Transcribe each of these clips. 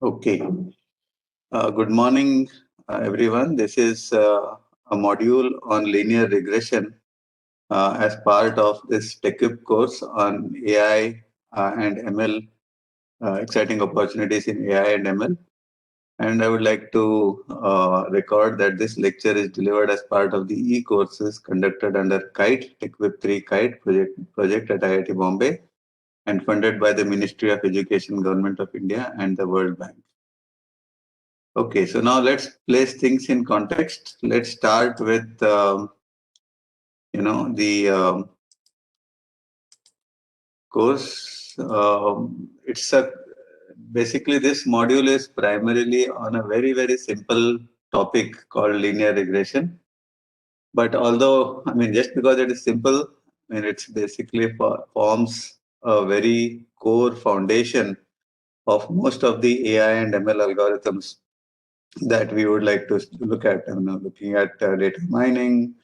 Okay. Good morning, everyone. This is a module on linear regression as part of this TechUp course on AI and ML, exciting opportunities in AI and ML. And I would like to record that this lecture is delivered as part of the e-courses conducted under KITE, TechWeb 3 KITE project at IIT Bombay and funded by the Ministry of Education, Government of India and the World Bank. Okay, so now let's place things in context. Let's start with the course. It's a basically this module is primarily on a very simple topic called linear regression. But although just because it is simple, it's basically forms a very core foundation of most of the AI and ML algorithms that we would like to look at. Looking at data mining,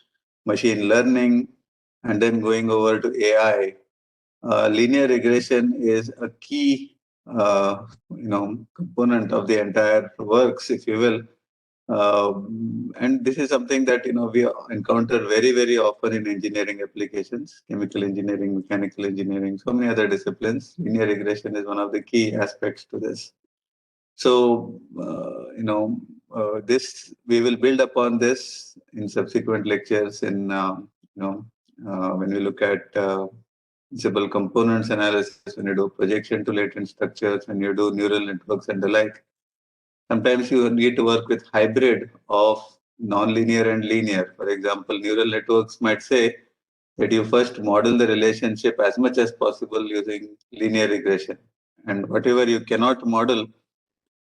machine learning, and then going over to AI. Linear regression is a key, component of the entire works, if you will. And this is something that we encounter very often in engineering applications, chemical engineering, mechanical engineering, so many other disciplines. Linear regression is one of the key aspects to this. So, this we will build upon this in subsequent lectures. When we look at visible components analysis, when you do projection to latent structures, when you do neural networks and the like. Sometimes you need to work with hybrid of nonlinear and linear. For example, neural networks might say that you first model the relationship as much as possible using linear regression, and whatever you cannot model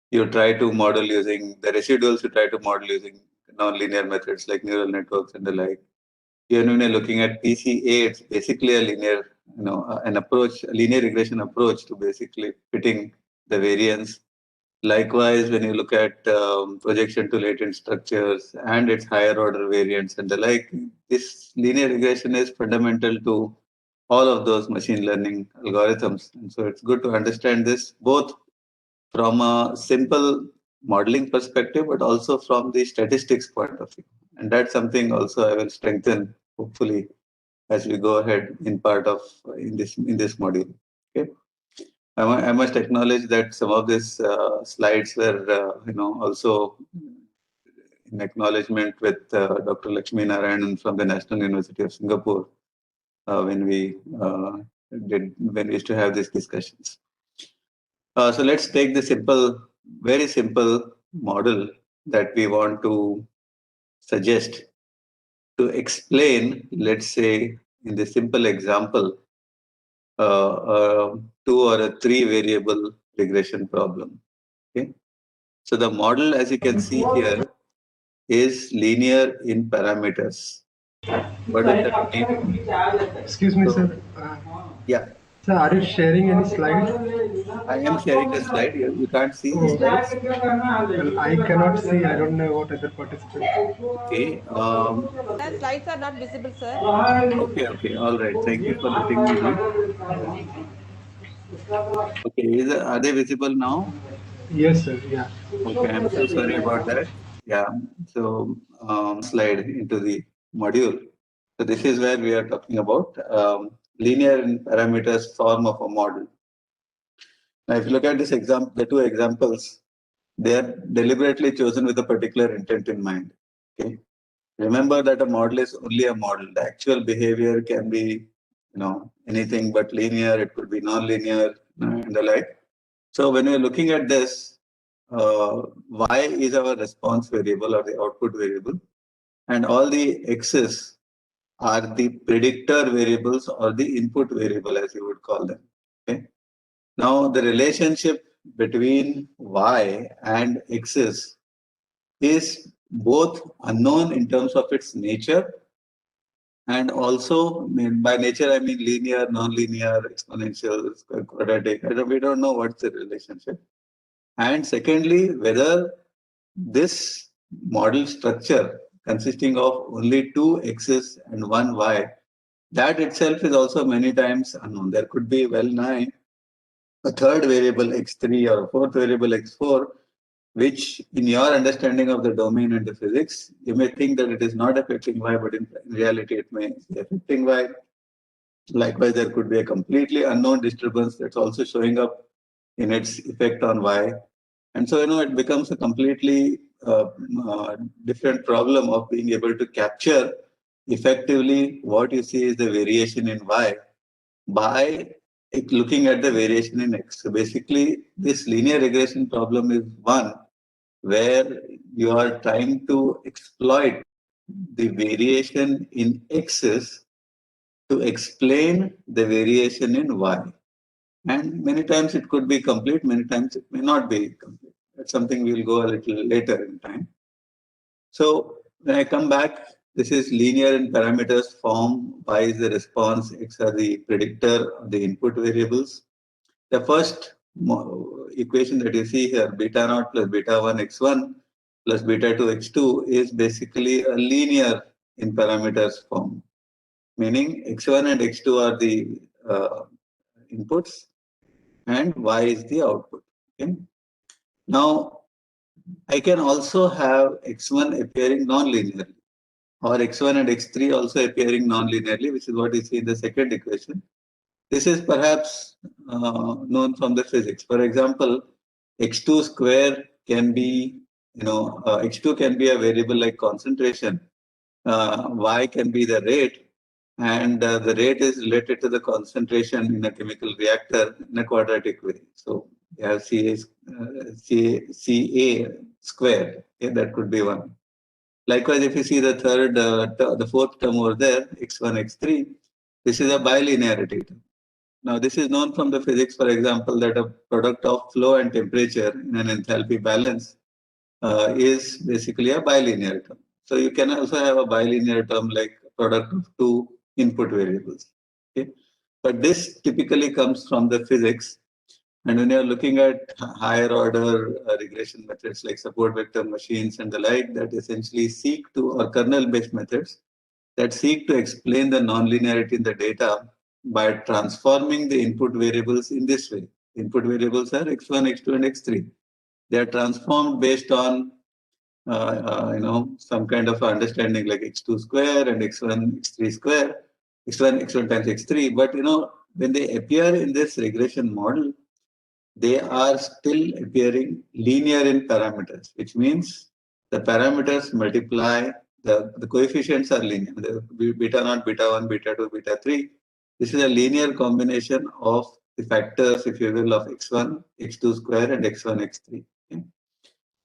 you try to model using the residuals, you try to model using non-linear methods like neural networks and the like. Even when you're looking at PCA, it's basically a linear, an approach, a linear regression approach to basically fitting the variance. Likewise, when you look at projection to latent structures and its higher order variants and the like, this linear regression is fundamental to all of those machine learning algorithms. And so it's good to understand this both from a simple modeling perspective, but also from the statistics point of view. And that's something also I will strengthen, hopefully, as we go ahead in part of in this module. Okay, I must acknowledge that some of these slides were, also in acknowledgement with Dr. Lakshmi Narayanan from the National University of Singapore when we used to have these discussions. So let's take the very simple model that we want to suggest to explain, let's say, in the simple example, a 2 or a 3 variable regression problem. Okay. So the model, as you can see here, is linear in parameters. What does that mean? Excuse me, So, sir. yeah, Sir, are you sharing any slide? I am sharing a slide. You can't see the Oh, slides. well, I cannot see. I don't know what other participants. Okay. The slides are not visible, sir. Okay. All right. Thank you for letting me know. Okay. Are they visible now? Yes, sir. Yeah. Okay. I'm so sorry about that. Yeah. So, slide into the module. So this is where we are talking about linear in parameters form of a model. Now, if you look at this example, the two examples, they are deliberately chosen with a particular intent in mind. Okay. Remember that a model is only a model. The actual behavior can be, anything but linear. It could be non-linear and the like. So when we're looking at this, y is our response variable or the output variable, and all the x's are the predictor variables or the input variable, as you would call them. Okay. Now the relationship between y and x's is both unknown in terms of its nature, and also by nature I mean linear, non-linear, exponential, quadratic. We don't know what's the relationship. And secondly, whether this model structure consisting of only two x's and one y, that itself is also many times unknown. There could be well nigh a third variable x3 or a fourth variable x4, which in your understanding of the domain and the physics, you may think that it is not affecting y, but in reality it may be affecting y. Likewise, there could be a completely unknown disturbance that's also showing up in its effect on y. And so, it becomes a completely different problem of being able to capture effectively what you see is the variation in y by looking at the variation in x. So basically, this linear regression problem is one where you are trying to exploit the variation in x's to explain the variation in y. And many times it could be complete, many times it may not be complete. That's something we'll go a little later in time. So when I come back, this is linear in parameters form. Y is the response, x are the predictor of the input variables. The first equation that you see here, beta naught plus beta 1 x1 plus beta 2 x2 is basically a linear in parameters form, meaning x1 and x2 are the inputs and y is the output. Okay? Now, I can also have x1 appearing non-linearly, or x1 and x3 also appearing non-linearly, which is what you see in the second equation. This is perhaps known from the physics. For example, x2 square can be, x2 can be a variable like concentration. Y can be the rate, and the rate is related to the concentration in a chemical reactor in a quadratic way. So you have Ca squared. Okay, that could be one. Likewise, if you see the the fourth term over there, x1, x3, this is a bilinearity term. Now, this is known from the physics, for example, that a product of flow and temperature in an enthalpy balance is basically a bilinear term. So you can also have a bilinear term like product of two input variables. Okay? But this typically comes from the physics. And when you're looking at higher order regression methods like support vector machines and the like that essentially seek to, or kernel-based methods that seek to explain the nonlinearity in the data by transforming the input variables in this way. Input variables are x1, x2, and x3. They are transformed based on some kind of understanding like x2 square and x1, x3 square, x1 times x3. But when they appear in this regression model, they are still appearing linear in parameters, which means the parameters multiply, the coefficients are linear. The beta naught, beta 1, beta 2, beta 3. This is a linear combination of the factors, if you will, of x1, x2 square, and x1, x3. Okay?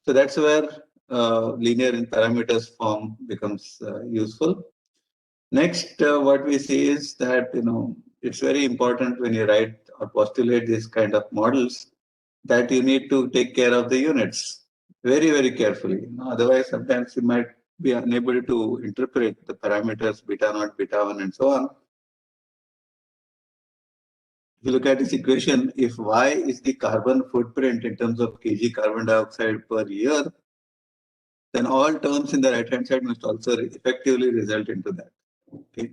So that's where linear in parameters form becomes useful. Next, what we see is that it's very important when you write or postulate these kind of models that you need to take care of the units very, very carefully. Otherwise, sometimes you might be unable to interpret the parameters beta naught, beta 1, and so on. If you look at this equation, if Y is the carbon footprint in terms of kg carbon dioxide per year, then all terms in the right-hand side must also effectively result into that. Okay.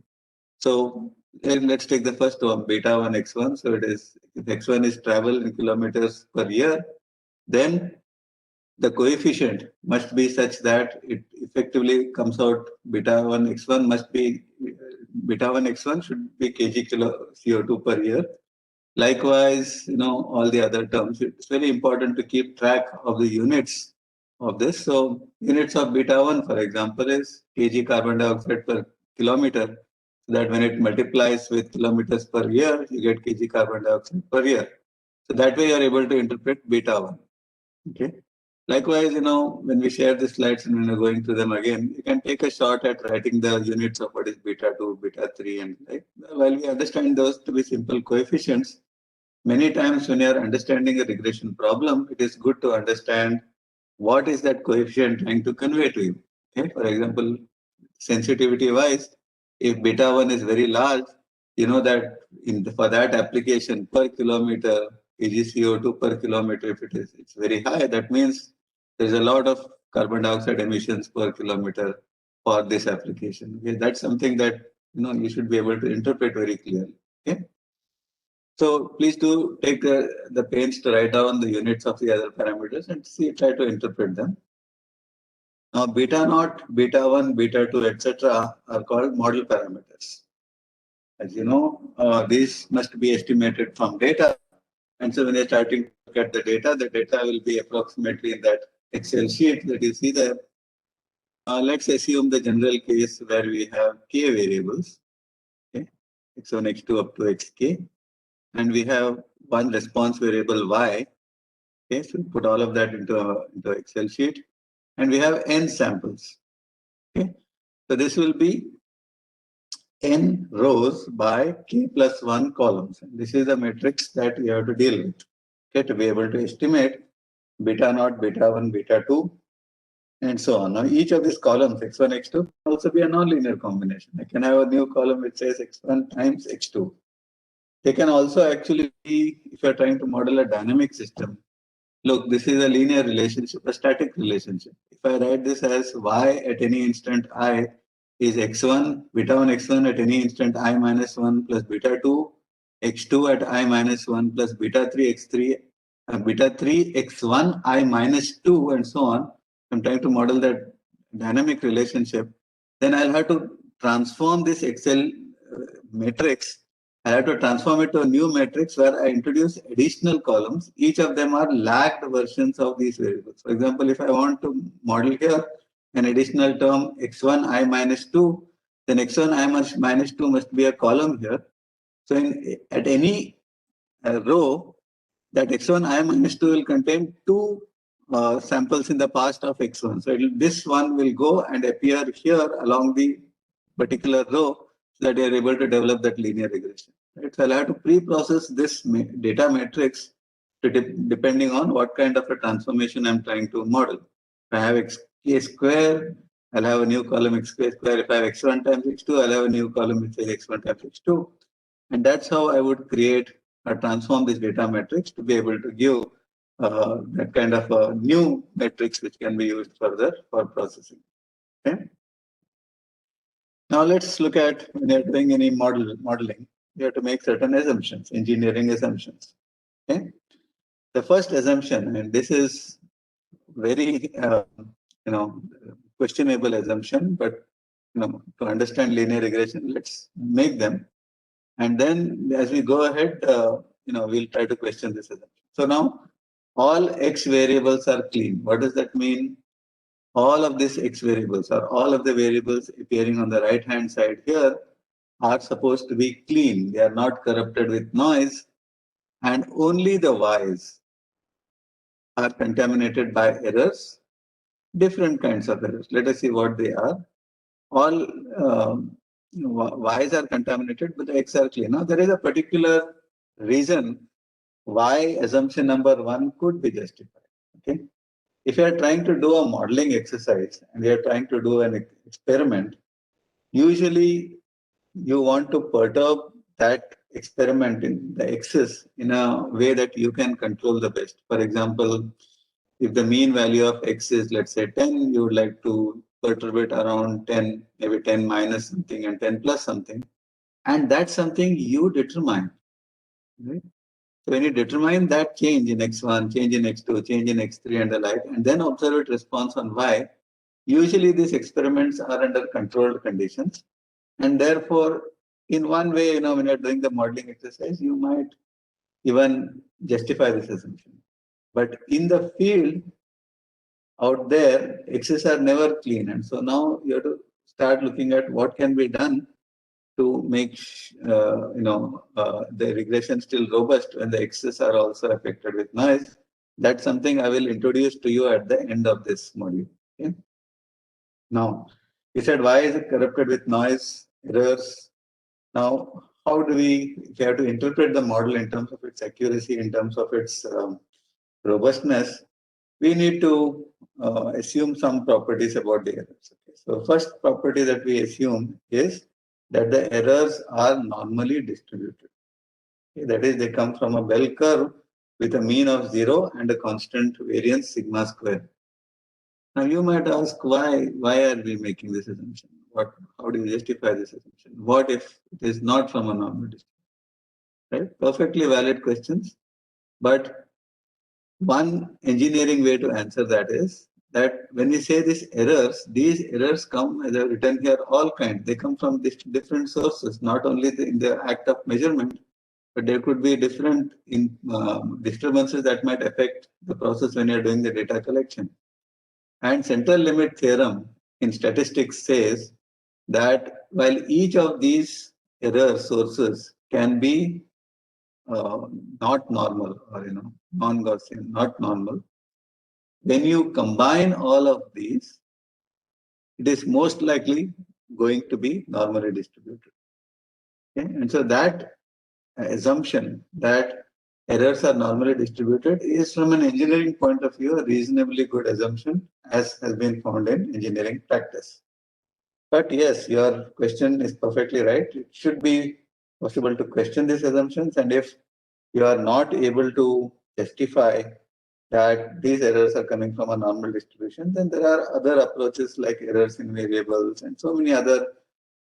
So let's take the first one, beta 1 x1. So it is, if x1 is travel in kilometers per year, then the coefficient must be such that it effectively comes out beta 1 x1 must be, beta 1 x1 should be kg kilo CO2 per year. Likewise, all the other terms, it's very important to keep track of the units of this. So units of beta 1, for example, is kg carbon dioxide per kilometer. So that when it multiplies with kilometers per year, you get kg carbon dioxide per year. So that way you are able to interpret beta 1. Okay. Likewise, when we share the slides and when you're going through them again, you can take a shot at writing the units of what is beta 2, beta 3, and like. While we understand those to be simple coefficients, many times when you're understanding a regression problem, it is good to understand what is that coefficient trying to convey to you. Okay? For example, sensitivity-wise, if beta 1 is very large, you know that for that application per kilometer, kgCO2 per kilometer, if it's very high, that means there's a lot of carbon dioxide emissions per kilometer for this application. Okay? That's something that you should be able to interpret very clearly. Okay? So please do take the pains to write down the units of the other parameters and try to interpret them. Now, beta naught, beta 1, beta 2, etc. are called model parameters. As you know, these must be estimated from data. And so when you're starting to look at the data will be approximately in that Excel sheet that you see there. Let's assume the general case where we have k variables, okay, x1, x2 up to xk, and we have one response variable y. Okay, so we put all of that into Excel sheet, and we have n samples. Okay, so this will be n rows by k plus 1 columns. And this is the matrix that we have to deal with, okay, to be able to estimate beta naught, beta 1, beta 2, and so on. Now, each of these columns, x1, x2, can also be a nonlinear combination. I can have a new column which says x1 times x2. They can also actually be, if you're trying to model a dynamic system, look, this is a linear relationship, a static relationship. If I write this as y at any instant I is x1, beta 1 x1 at any instant I minus 1 plus beta 2, x2 at I minus 1 plus beta 3 x3, beta 3 x1 I minus 2, and so on. I'm trying to model that dynamic relationship. Then I'll have to transform this Excel matrix. I have to transform it to a new matrix where I introduce additional columns. Each of them are lagged versions of these variables. For example, if I want to model here an additional term x1 I minus 2, then x1 I minus 2 must be a column here. So at any row, that x1 I minus 2 will contain two samples in the past of x1. So this one will go and appear here along the particular row so that you are able to develop that linear regression. Right? So I'll have to pre-process this data matrix depending on what kind of a transformation I'm trying to model. If I have xk square, I'll have a new column xk square. If I have x1 times x2, I'll have a new column which is x1 times x2. And that's how I would create or transform this data matrix to be able to give that kind of a new matrix which can be used further for processing. Okay. Now let's look at when you're doing any modeling, you have to make certain assumptions, engineering assumptions. Okay. The first assumption, and this is very questionable assumption, but to understand linear regression, let's make them. And then as we go ahead, we'll try to question this assumption. So now all x variables are clean. What does that mean? All of these x variables or all of the variables appearing on the right hand side here are supposed to be clean. They are not corrupted with noise, and only the y's are contaminated by errors, different kinds of errors. Let us see what they are. All y's are contaminated, but the x are clean. Now there is a particular reason why assumption number 1 could be justified. Okay, if you are trying to do a modeling exercise and you are trying to do an experiment, usually you want to perturb that experiment in the x's in a way that you can control the best. For example, if the mean value of x is, let's say 10, you would like to perturb it around 10, maybe 10 minus something and 10 plus something. And that's something you determine. Right? So when you determine that change in x1, change in x2, change in x3 and the like, and then observe it response on y, usually these experiments are under controlled conditions. And therefore, in one way, when you're doing the modeling exercise, you might even justify this assumption. But in the field out there, x's are never clean. And so now you have to start looking at what can be done to make the regression still robust when the x's are also affected with noise. That's something I will introduce to you at the end of this module. Okay? Now, you said why is it corrupted with noise, errors? Now, how do if you have to interpret the model in terms of its accuracy, in terms of its robustness, we need to assume some properties about the errors. Okay? So, first property that we assume is that the errors are normally distributed. Okay? That is, they come from a bell curve with a mean of 0 and a constant variance sigma square. Now you might ask, why are we making this assumption? How do you justify this assumption? What if it is not from a normal distribution? right? Perfectly valid questions. But one engineering way to answer that is that when we say these errors come, as I've written here, all kinds. They come from different sources, not only in the act of measurement, but there could be different disturbances that might affect the process when you're doing the data collection. And central limit theorem in statistics says that while each of these error sources can be not normal or non-Gaussian, not normal, when you combine all of these, it is most likely going to be normally distributed. Okay? And so that assumption that errors are normally distributed is, from an engineering point of view, a reasonably good assumption, as has been found in engineering practice. But yes, your question is perfectly right. It should be possible to question these assumptions, and if you are not able to justify that these errors are coming from a normal distribution, then there are other approaches like errors in variables and so many other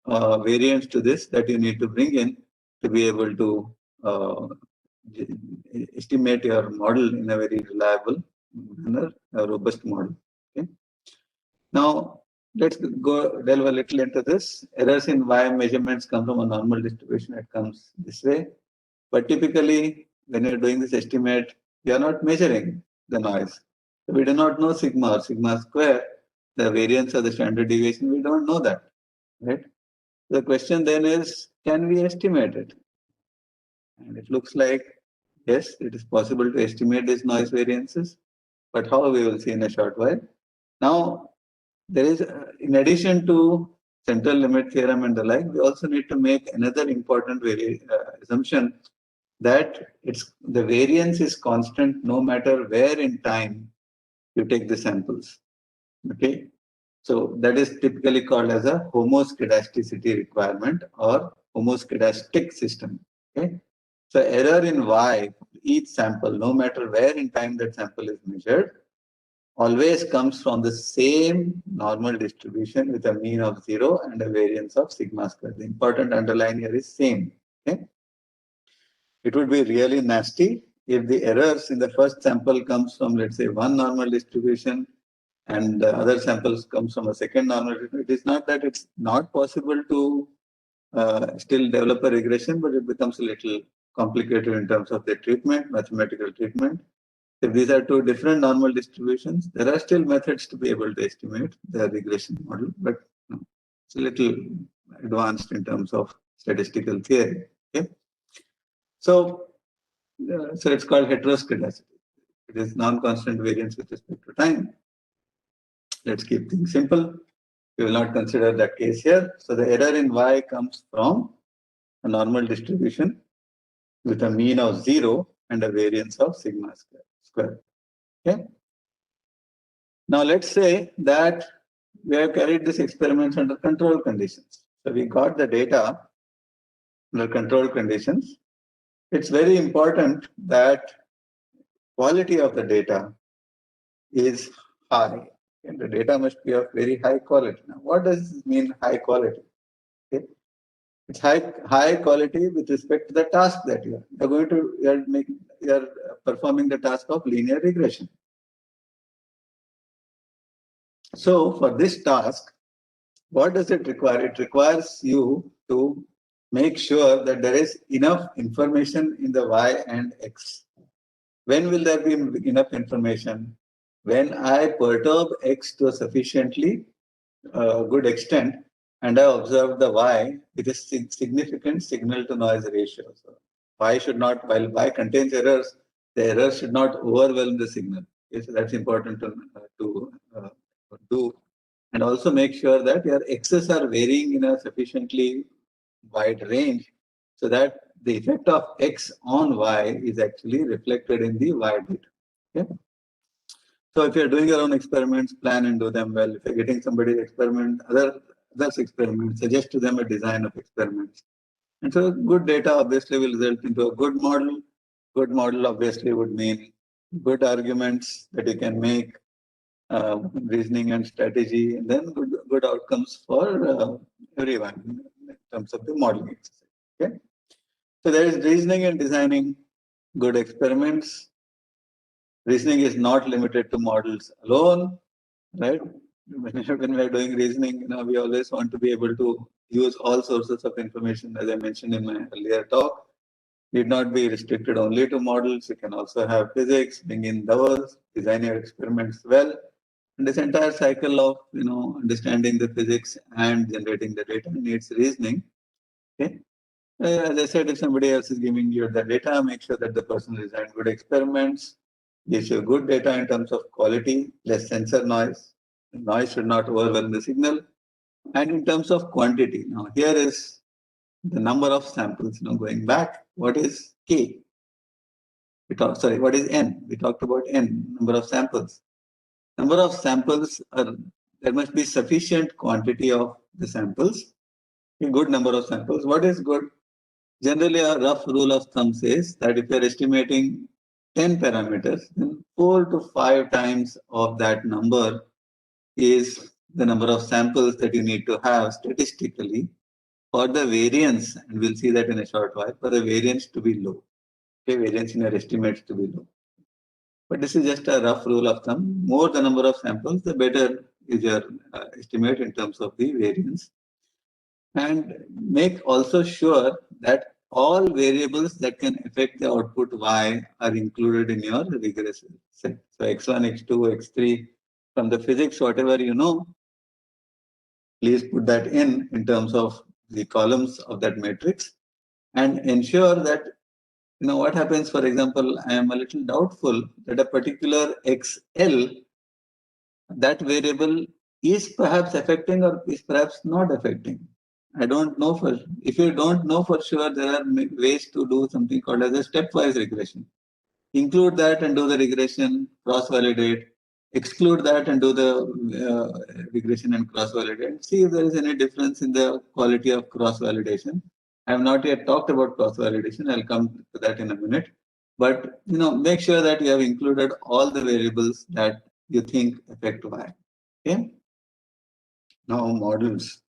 variants to this that you need to bring in to be able to estimate your model in a very reliable manner, a robust model. Okay. Now, let's go delve a little into this. Errors in Y measurements come from a normal distribution. It comes this way. But typically, when you're doing this estimate, you're not measuring the noise. So we do not know sigma or sigma square, the variance of the standard deviation. We don't know that, right? The question then is, can we estimate it? And it looks like, yes, it is possible to estimate these noise variances, but how, we will see in a short while. Now, there is, in addition to central limit theorem and the like, we also need to make another important assumption that the variance is constant no matter where in time you take the samples. Okay, so that is typically called as a homoscedasticity requirement or homoscedastic system. Okay, so error in Y, each sample, no matter where in time that sample is measured, always comes from the same normal distribution with a mean of 0 and a variance of sigma square. The important underline here is same. Okay, it would be really nasty if the errors in the first sample comes from, let's say, one normal distribution and the other samples comes from a second normal distribution. It is not that it's not possible to still develop a regression, but it becomes a little complicated in terms of the treatment, mathematical treatment. If these are two different normal distributions, there are still methods to be able to estimate the regression model, but it's a little advanced in terms of statistical theory. Okay, so it's called heteroscedasticity. It is non-constant variance with respect to time. Let's keep things simple. We will not consider that case here. So the error in Y comes from a normal distribution with a mean of 0 and a variance of sigma square. Okay. Now let's say that we have carried this experiment under control conditions. So we got the data under control conditions. It's very important that quality of the data is high. And the data must be of very high quality. Now, what does this mean, high quality? Okay. It's high quality with respect to the task that you're performing the task of linear regression. So for this task, what does it require? It requires you to make sure that there is enough information in the Y and X. When will there be enough information? When I perturb X to a sufficiently good extent and I observe the Y with a significant signal to noise ratio. So Y should not, while Y contains errors, the errors should not overwhelm the signal. Okay, so that's important to do. And also make sure that your X's are varying in a sufficiently wide range so that the effect of X on Y is actually reflected in the Y data. Okay? So if you're doing your own experiments, plan and do them well. If you're getting somebody's experiment, others' experiments, suggest to them a design of experiments. And so good data obviously will result into a good model. Good model obviously would mean good arguments that you can make, reasoning and strategy, and then good outcomes for everyone in terms of the modeling exercise. Okay. So there is reasoning in designing good experiments. Reasoning is not limited to models alone, right? When we are doing reasoning, we always want to be able to use all sources of information, as I mentioned in my earlier talk. Need not be restricted only to models. You can also have physics, bring in those, design your experiments well. And this entire cycle of understanding the physics and generating the data needs reasoning. Okay. As I said, if somebody else is giving you the data, make sure that the person designed good experiments, gives you good data in terms of quality, less sensor noise. The noise should not overwhelm the signal. And in terms of quantity, now here is the number of samples. Going back, what is K? What is N? We talked about N, number of samples. Number of samples there must be sufficient quantity of the samples, a good number of samples. What is good? Generally, a rough rule of thumb says that if you're estimating 10 parameters, then 4 to 5 times of that number is the number of samples that you need to have statistically for the variance, and we'll see that in a short while, for the variance to be low. Okay, variance in your estimates to be low. But this is just a rough rule of thumb. More the number of samples, the better is your estimate in terms of the variance. And make also sure that all variables that can affect the output Y are included in your regression set. So X1, X2, X3, from the physics, whatever you know, please put that in terms of the columns of that matrix, and ensure that what happens. For example, I am a little doubtful that a particular XL, that variable is perhaps affecting or is perhaps not affecting. I don't know if you don't know for sure, there are ways to do something called as a stepwise regression. Include that and do the regression, cross-validate, exclude that and do the regression and cross-validate. See if there is any difference in the quality of cross-validation. I have not yet talked about cross-validation. I'll come to that in a minute. But make sure that you have included all the variables that you think affect Y. Okay. Now models.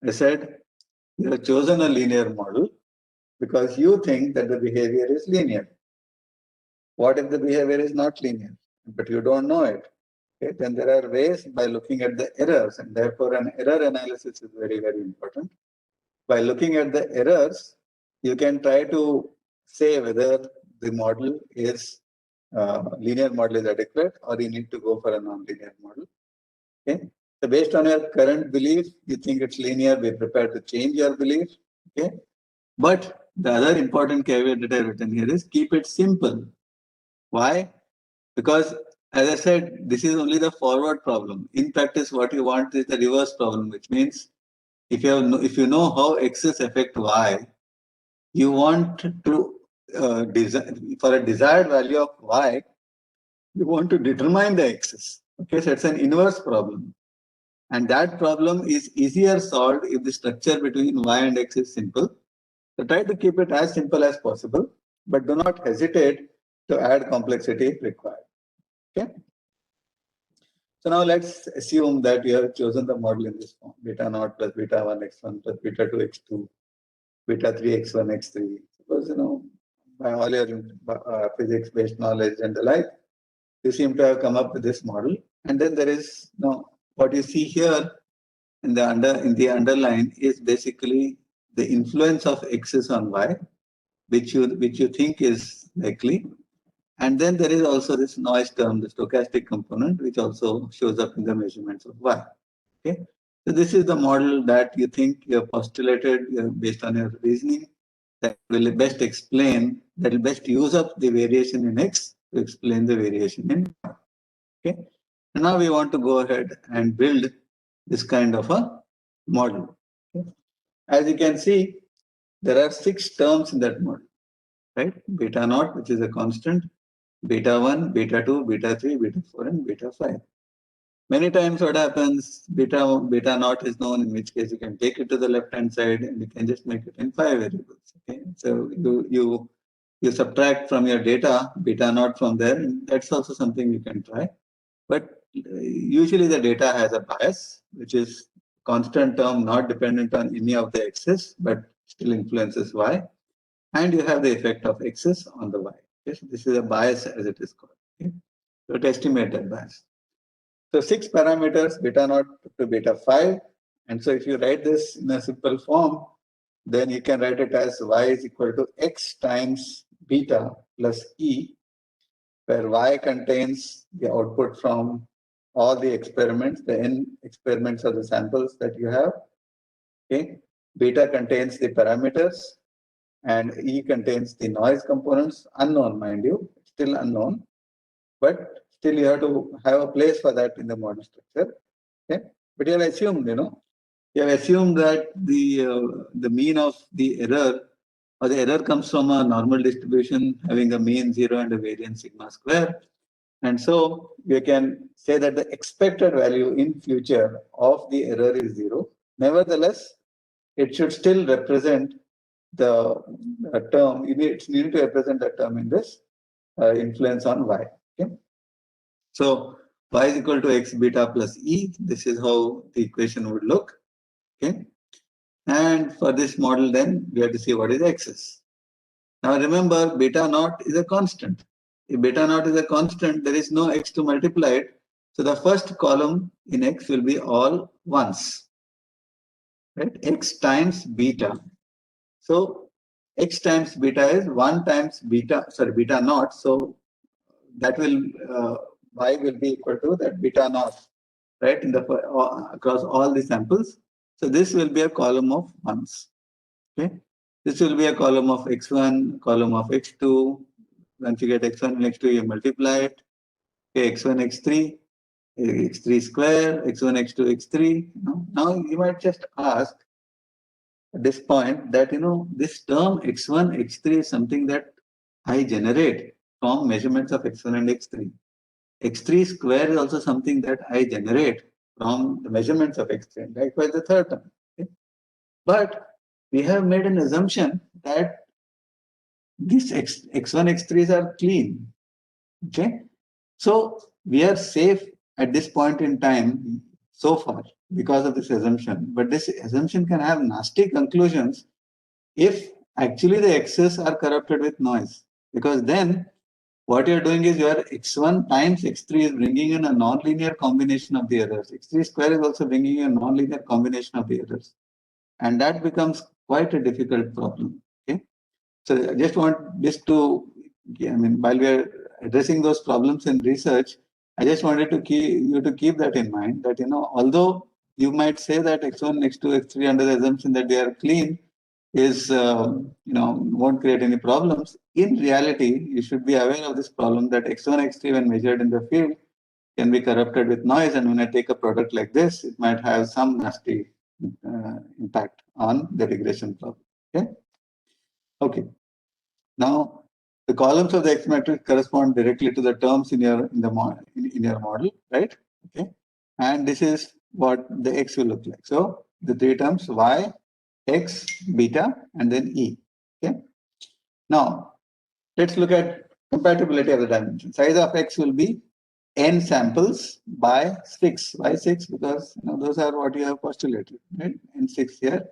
I said you have chosen a linear model because you think that the behavior is linear. What if the behavior is not linear, but you don't know it? Okay, then there are ways by looking at the errors, and therefore an error analysis is very, very important. By looking at the errors, you can try to say whether the model is linear model is adequate or you need to go for a non-linear model. Okay. So based on your current belief, you think it's linear, be prepared to change your belief. Okay. But the other important caveat that I've written here is keep it simple. Why? Because as I said, this is only the forward problem. In practice, what you want is the reverse problem, which means if you know how X's affect Y, you want to for a desired value of Y, you want to determine the X's. Okay, so it's an inverse problem. And that problem is easier solved if the structure between Y and X is simple. So try to keep it as simple as possible, but do not hesitate to add complexity if required. Okay. So now let's assume that you have chosen the model in this form: beta naught plus beta 1 x1 plus beta 2 x2, beta 3 x1 x3. Suppose by all your physics-based knowledge and the like, you seem to have come up with this model. And then there is what you see here in the underline is basically the influence of X's on Y, which you think is likely. And then there is also this noise term, the stochastic component, which also shows up in the measurements of Y. Okay, so this is the model that you think you have postulated based on your reasoning that will best explain, that will best use up the variation in X to explain the variation in Y. Okay, and now we want to go ahead and build this kind of a model. Okay. As you can see, there are 6 terms in that model, right? Beta naught, which is a constant, beta 1, beta 2, beta 3, beta 4, and beta 5. Many times what happens, beta naught is known, in which case you can take it to the left-hand side and you can just make it in 5 variables. Okay, so you subtract from your data beta naught from there, and that's also something you can try. But usually the data has a bias, which is constant term not dependent on any of the X's, but still influences Y. and you have the effect of x's on the y. Okay? So this is a bias as it is called. Okay? So to estimate that bias. So 6 parameters, beta naught to beta 5. And so if you write this in a simple form, then you can write it as y is equal to x times beta plus e, where y contains the output from all the experiments, the n experiments of the samples that you have. Okay. Beta contains the parameters and e contains the noise components, unknown, mind you, still unknown, but still you have to have a place for that in the model structure. Okay. But you have assumed, you have assumed that the mean of the error or the error comes from a normal distribution having a mean 0 and a variance sigma square. And so you can say that the expected value in future of the error is 0. Nevertheless, it should still represent the term. You need to represent the term in this influence on y. Okay. So y is equal to x beta plus e. This is how the equation would look. Okay. And for this model, then we have to see what is x's. Now remember, beta naught is a constant. If beta naught is a constant, there is no x to multiply it. So the first column in x will be all ones. Right? X times beta. So x times beta is 1 times beta naught. So that will y will be equal to that beta naught, right? In the across all the samples. So this will be a column of ones. Okay. This will be a column of x1, column of x2. Once you get x1 and x2, you multiply it. Okay, x1, x3, x3 square, x1, x2, x3. Now you might just ask at this point that this term x1, x3 is something that I generate from measurements of x1 and x3. x3 square is also something that I generate from the measurements of x3. Likewise, the third term. Okay? But we have made an assumption that these x1, x3s are clean. Okay, so we are safe at this point in time so far because of this assumption. But this assumption can have nasty conclusions if actually the x's are corrupted with noise, because then what you're doing is your x1 times x3 is bringing in a nonlinear combination of the errors. x3 square is also bringing in a nonlinear combination of the errors. And that becomes quite a difficult problem. Okay, so I just want this to, while we are addressing those problems in research, I just wanted to keep that in mind that, although you might say that x1, x2, x3 under the assumption that they are clean is, won't create any problems. In reality, you should be aware of this problem that x1, x3 when measured in the field can be corrupted with noise. And when I take a product like this, it might have some nasty impact on the regression problem. Okay. Okay. Now, the columns of the X matrix correspond directly to the terms in your model, right? Okay. And this is what the X will look like. So the three terms Y, X, beta, and then E. Okay. Now, let's look at compatibility of the dimension. Size of X will be n samples by 6. Why 6? Because those are what you have postulated, right? N6 here.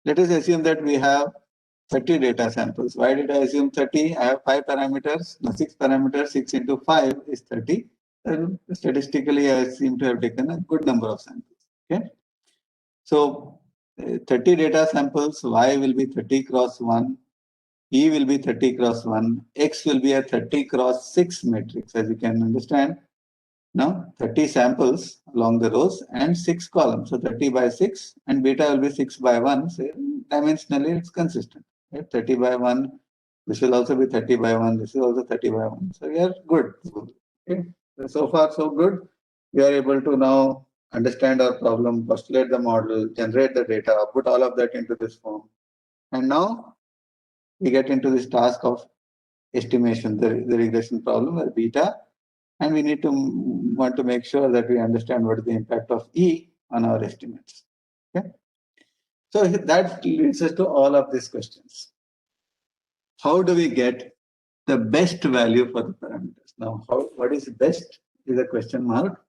Let us assume that we have 30 data samples. Why did I assume 30? I have 5 parameters. Now 6 parameters, 6 into 5 is 30. And statistically, I seem to have taken a good number of samples. Okay. So 30 data samples, Y will be 30 cross 1. E will be 30 cross 1. X will be a 30 cross 6 matrix, as you can understand. Now 30 samples along the rows and 6 columns. So 30 by 6 and beta will be 6 by 1. So dimensionally, it's consistent. Right? 30 by 1. This will also be 30 by 1. This is also 30 by 1. So we are good. Okay. So far, so good. We are able to now understand our problem, postulate the model, generate the data, put all of that into this form. And now we get into this task of estimation, the regression problem where beta, and we need to want to make sure that we understand what is the impact of E on our estimates. Okay. So that leads us to all of these questions. How do we get the best value for the parameters? Now, what is best is a question mark.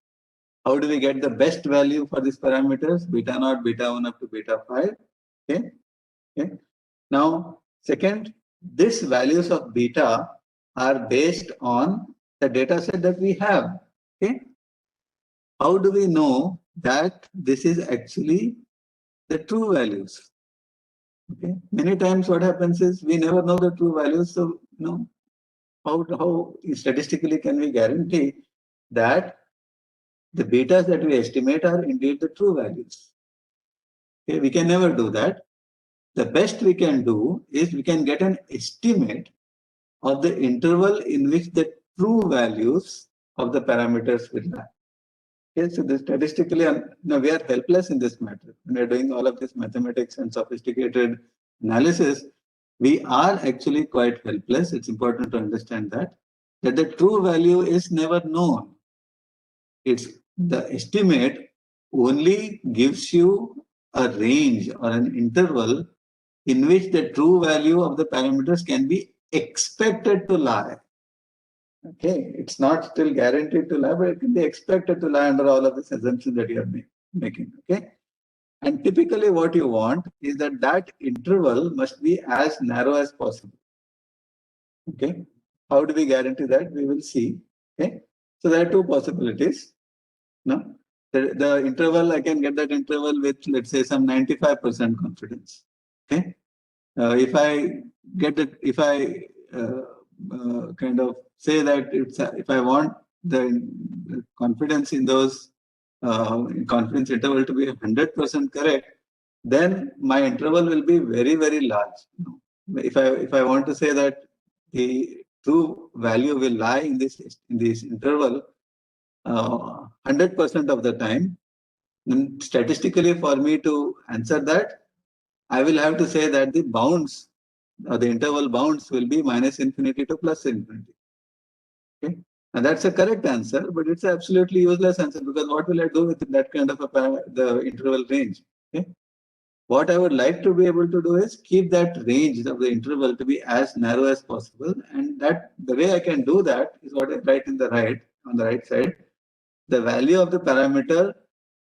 How do we get the best value for these parameters? Beta naught, beta 1 up to beta 5. Okay. Okay. Now, second, these values of beta are based on the data set that we have. Okay. How do we know that this is actually the true values? Okay. Many times what happens is we never know the true values. So, how statistically can we guarantee that the betas that we estimate are indeed the true values? Okay. We can never do that. The best we can do is we can get an estimate of the interval in which the true values of the parameters will lie. Okay, so statistically, we are helpless in this matter. When we are doing all of this mathematics and sophisticated analysis, we are actually quite helpless. It's important to understand that the true value is never known. It's the estimate only gives you a range or an interval in which the true value of the parameters can be expected to lie. Okay, it's not still guaranteed to lie, but it can be expected to lie under all of these assumptions that you are making. Okay, and typically what you want is that interval must be as narrow as possible. Okay, how do we guarantee that? We will see. Okay, so there are two possibilities. No, the interval, I can get that interval with, let's say, some 95% confidence. Okay, if I get it, if I kind of say that if I want the confidence in those confidence interval to be 100% correct, then my interval will be very, very large. If I want to say that the true value will lie in this interval 100% of the time, then statistically for me to answer that, I will have to say that the bounds, the interval bounds will be minus infinity to plus infinity. Okay, and that's a correct answer, but it's an absolutely useless answer, because what will I do with that kind of the interval range? Okay, what I would like to be able to do is keep that range of the interval to be as narrow as possible, and that the way I can do that is what I write on the right side. The value of the parameter,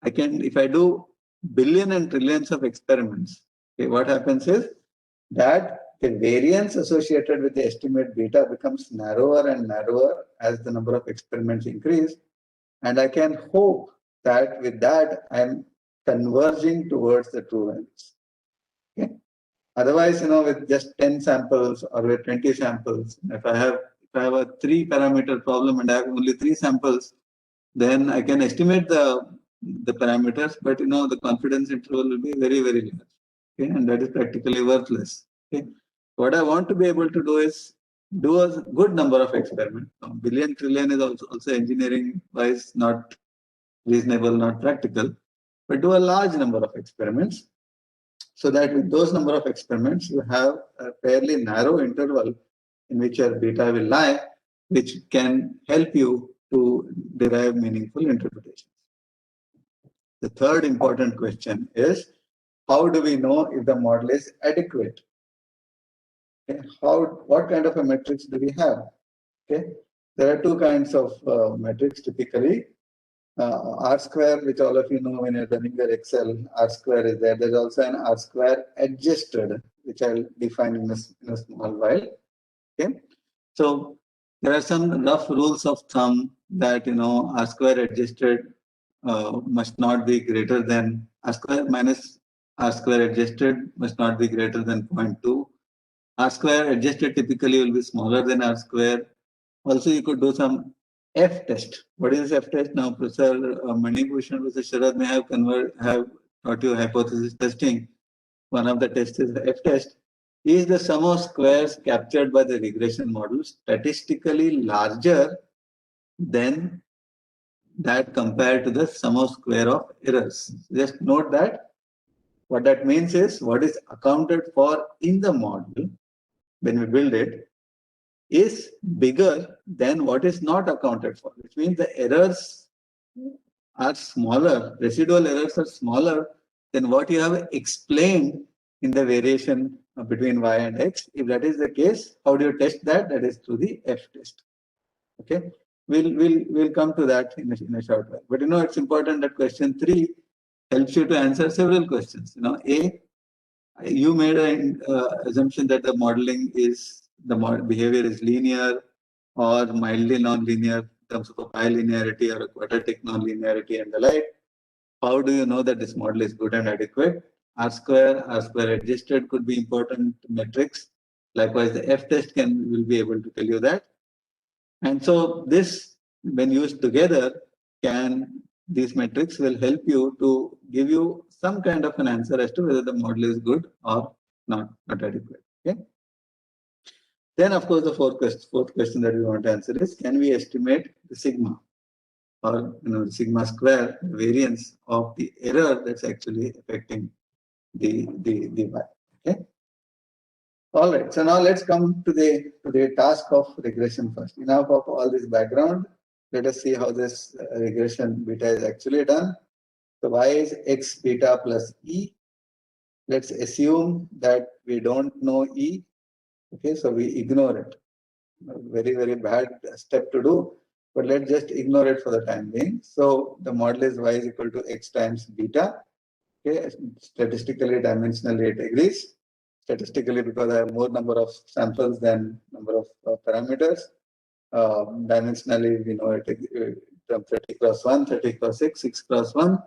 I can, if I do billion and trillions of experiments, okay, what happens is that the variance associated with the estimate beta becomes narrower and narrower as the number of experiments increase. And I can hope that with that, I'm converging towards the true values. Okay? Otherwise, with just 10 samples or with 20 samples, if I have a 3-parameter problem and I have only 3 samples, then I can estimate the parameters, but the confidence interval will be very, very large. Okay, and that is practically worthless. Okay, what I want to be able to do is do a good number of experiments. Billion, trillion is also engineering wise not reasonable, not practical, but do a large number of experiments, so that with those number of experiments you have a fairly narrow interval in which your beta will lie, which can help you to derive meaningful interpretations. The third important question is, how do we know if the model is adequate? Okay. What kind of a metrics do we have? Okay, there are 2 kinds of metrics typically. R-square, which all of you know when you're running your Excel, R-square is there. There's also an R-square adjusted, which I'll define in a small while. Okay, so there are some rough rules of thumb that R-square adjusted must not be greater than R-square minus R-square adjusted must not be greater than 0.2. R-square adjusted typically will be smaller than R-square. Also, you could do some F-test. What is F-test? Now, Professor Manibhushan, Professor Sharad may have taught you hypothesis testing. One of the tests is the F-test. Is the sum of squares captured by the regression model statistically larger than that compared to the sum of square of errors? Just note that what that means is what is accounted for in the model when we build it is bigger than what is not accounted for, which means the errors are smaller, residual errors are smaller than what you have explained in the variation between y and x. If that is the case, how do you test that? That is through the F-test. Okay, we'll come to that in a short while. But it's important that question 3 helps you to answer several questions. you made an assumption that the modeling is, the behavior is linear or mildly non-linear in terms of a bilinearity or a quadratic non-linearity and the like. How do you know that this model is good and adequate? R square adjusted could be important metrics. Likewise, the F-test will be able to tell you that. And so this, when used together, these metrics will help you to give you some kind of an answer as to whether the model is good or not adequate. Okay. Then, of course, the fourth question that we want to answer is: can we estimate the sigma, or sigma square variance of the error that's actually affecting the Y? Okay. All right. So now let's come to the task of regression first. Enough of all this background. Let us see how this regression beta is actually done. So Y is X beta plus E. Let's assume that we don't know E. Okay, so we ignore it. Very, very bad step to do, but let's just ignore it for the time being. So the model is Y is equal to X times beta. Okay, statistically, dimensionally, it agrees. Statistically, because I have more number of samples than number of parameters. Dimensionally, we know it 30 cross 1, 30 cross 6, 6 cross 1.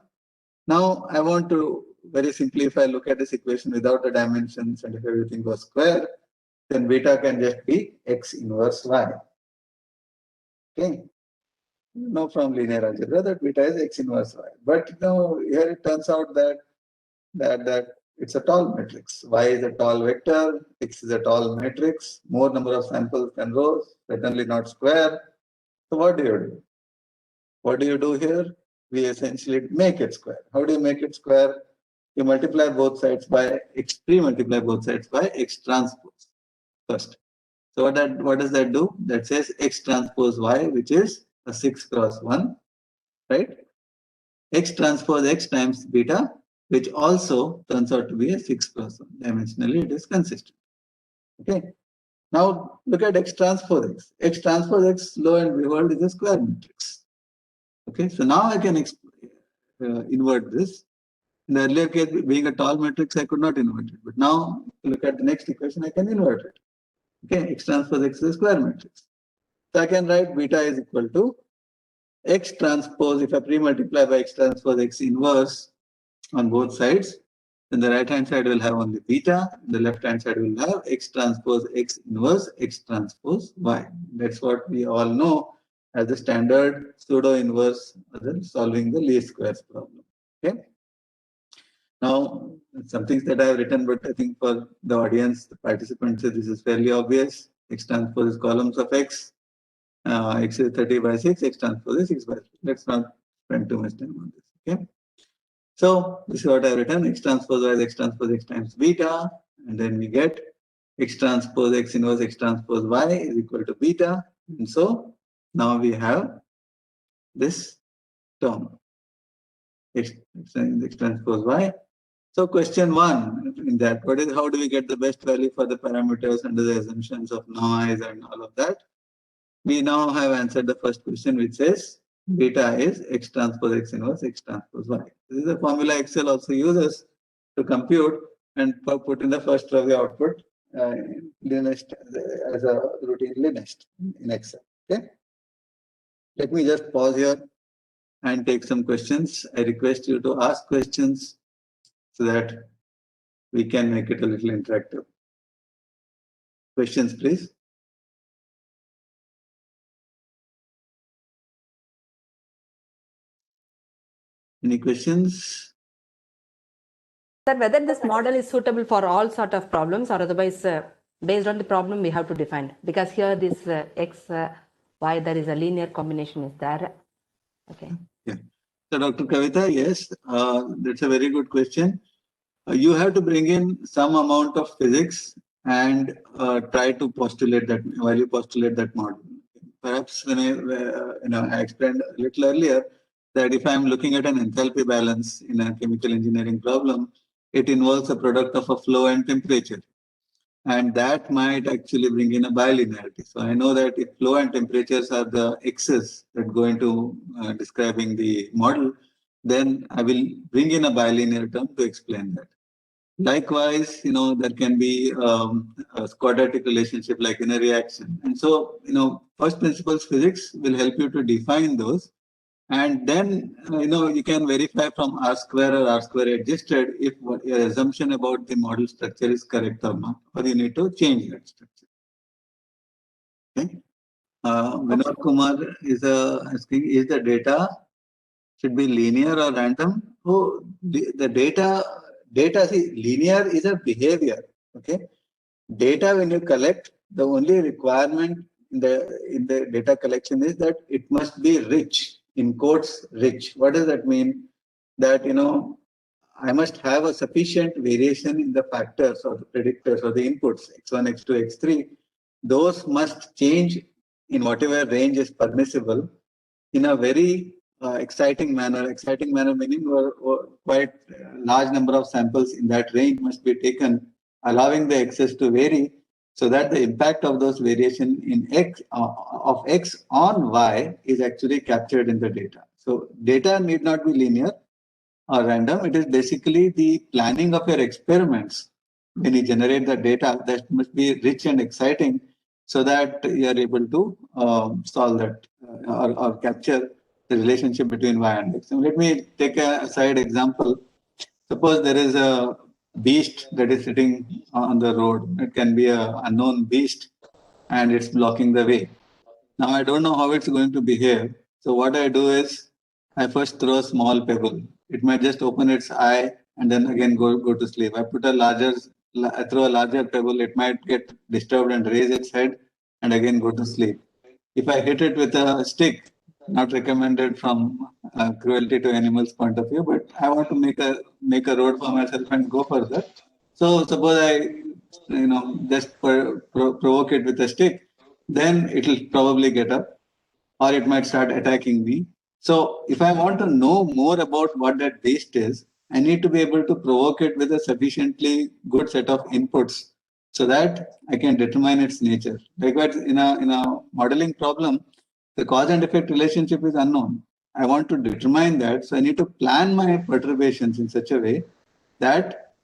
Now, I want to very simply, if I look at this equation without the dimensions and if everything goes square, then beta can just be X inverse Y. Okay. You know from linear algebra that beta is X inverse Y. But here it turns out that it's a tall matrix. Y is a tall vector, X is a tall matrix, more number of samples than rows, certainly not square. So what do you do? What do you do here? We essentially make it square. How do you make it square? You multiply both sides by X, multiply both sides by X transpose first. So what does that do? That says X transpose Y, which is a 6 cross 1, right? X transpose X times beta, which also turns out to be a 6 cross 1. Dimensionally, it is consistent. Okay. Now look at X transpose X. X transpose X, lo and behold, is a square matrix. Okay. So now I can invert this. In the earlier case, being a tall matrix, I could not invert it. But now, if you look at the next equation, I can invert it. Okay. X transpose X is a square matrix. So I can write beta is equal to X transpose, if I pre-multiply by X transpose X inverse on both sides, then the right-hand side will have only beta, the left-hand side will have X transpose X inverse X transpose Y. That's what we all know as the standard pseudo-inverse solving the least squares problem. Okay. Now, some things that I have written, but I think for the audience, the participants, this is fairly obvious. X transpose is columns of X. X is 30 by 6, X transpose is 6 by 3. Let's not spend too much time on this. Okay. So this is what I've written. X transpose Y is X transpose X times beta. And then we get X transpose X inverse X transpose Y is equal to beta. And so now we have this term. X transpose Y. So question 1 in that, how do we get the best value for the parameters under the assumptions of noise and all of that? We now have answered the first question, which says beta is X transpose X inverse X transpose Y. This is a formula Excel also uses to compute and put in the first row of the output as a routine list in Excel. Okay. Let me just pause here and take some questions. I request you to ask questions so that we can make it a little interactive. Questions, please. Any questions? Sir, whether this model is suitable for all sort of problems or otherwise based on the problem we have to define, because here this X, Y, there is a linear combination is there. Okay. Yeah. So Dr. Kavita, yes, that's a very good question. You have to bring in some amount of physics and try to postulate that while you postulate that model. Perhaps when I explained a little earlier that if I'm looking at an enthalpy balance in a chemical engineering problem, it involves a product of a flow and temperature. And that might actually bring in a bilinearity. So I know that if flow and temperatures are the x's that go into describing the model, then I will bring in a bilinear term to explain that. Likewise, there can be a quadratic relationship like in a reaction. And so, first principles physics will help you to define those. And then, you can verify from R square or R square adjusted if what your assumption about the model structure is correct or not, or you need to change that structure. Okay. Vinod Kumar is asking, is the data should be linear or random? Oh, the data, see, linear is a behavior. Okay. Data when you collect, the only requirement in the data collection is that it must be rich, in quotes, rich. What does that mean? That, I must have a sufficient variation in the factors or the predictors or the inputs, x1, x2, x3. Those must change in whatever range is permissible in a very exciting manner. Exciting manner meaning quite large number of samples in that range must be taken, allowing the x's to vary, so that the impact of those variation in of x on y is actually captured in the data. So data need not be linear or random. It is basically the planning of your experiments when you generate the data that must be rich and exciting, so that you are able to solve that or capture the relationship between y and x. So let me take a side example. Suppose there is a beast that is sitting on the road. It can be an unknown beast and it's blocking the way. Now I don't know how it's going to behave. So what I do is I first throw a small pebble. It might just open its eye and then again go to sleep. I throw a larger pebble. It might get disturbed and raise its head and again go to sleep. If I hit it with a stick, not recommended from cruelty to animals point of view, but I want to make a road for myself and go further. So suppose I just provoke it with a stick, then it will probably get up, or it might start attacking me. So if I want to know more about what that beast is, I need to be able to provoke it with a sufficiently good set of inputs so that I can determine its nature. Likewise, in a modeling problem, the cause and effect relationship is unknown. I want to determine that, so I need to plan my perturbations in such a way that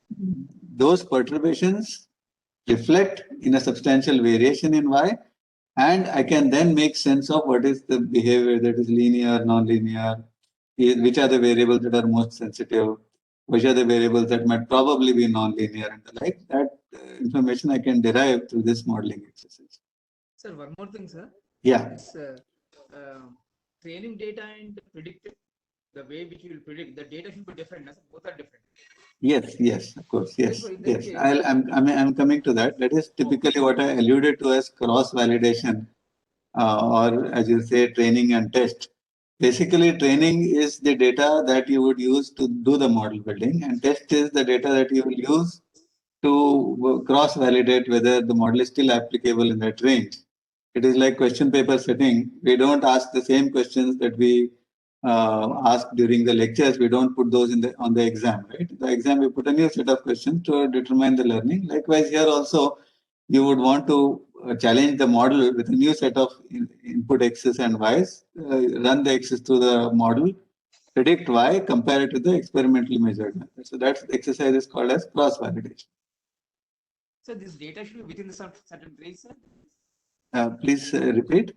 those perturbations reflect in a substantial variation in y, and I can then make sense of what is the behavior that is linear, non-linear, which are the variables that are most sensitive, which are the variables that might probably be non-linear and the like. That information I can derive through this modeling exercise. Sir, one more thing, sir. Yeah. This, training data and predictive, the way which you will predict, the data should be different. Sir. Both are different. Yes, of course, yes. Yes. I'm coming to that. That is typically what I alluded to as cross-validation, or as you say, training and test. Basically, training is the data that you would use to do the model building, and test is the data that you will use to cross-validate whether the model is still applicable in that range. It is like question paper setting. We don't ask the same questions that we ask during the lectures. We don't put those on the exam, right? The exam, we put a new set of questions to determine the learning. Likewise, here also, you would want to challenge the model with a new set of input x's and y's, run the x's through the model, predict y, compare it to the experimentally measured method. So that exercise is called as cross-validation. So this data should be within the certain range, sir? Please repeat.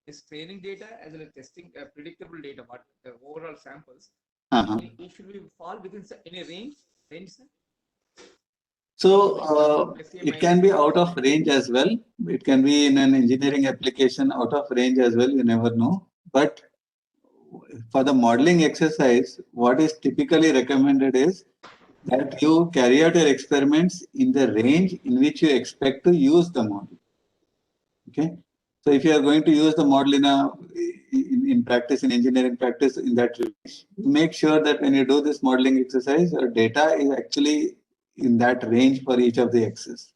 This training data as well as testing predictable data, what the overall samples, it should be fall within any range, sir? So it can be out of range as well. It can be in an engineering application out of range as well. You never know. But for the modeling exercise, what is typically recommended is that you carry out your experiments in the range in which you expect to use the model. Okay. So if you are going to use the model in practice, in engineering practice, in that range, make sure that when you do this modeling exercise, your data is actually in that range for each of the x's.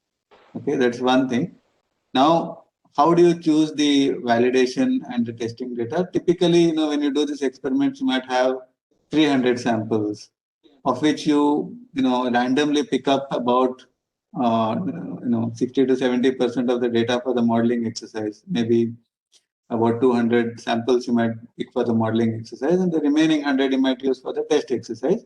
Okay, that's one thing. Now, how do you choose the validation and the testing data? Typically, when you do this experiment, you might have 300 samples, of which you randomly pick up about 60 to 70% of the data for the modeling exercise. Maybe about 200 samples you might pick for the modeling exercise, and the remaining 100 you might use for the test exercise.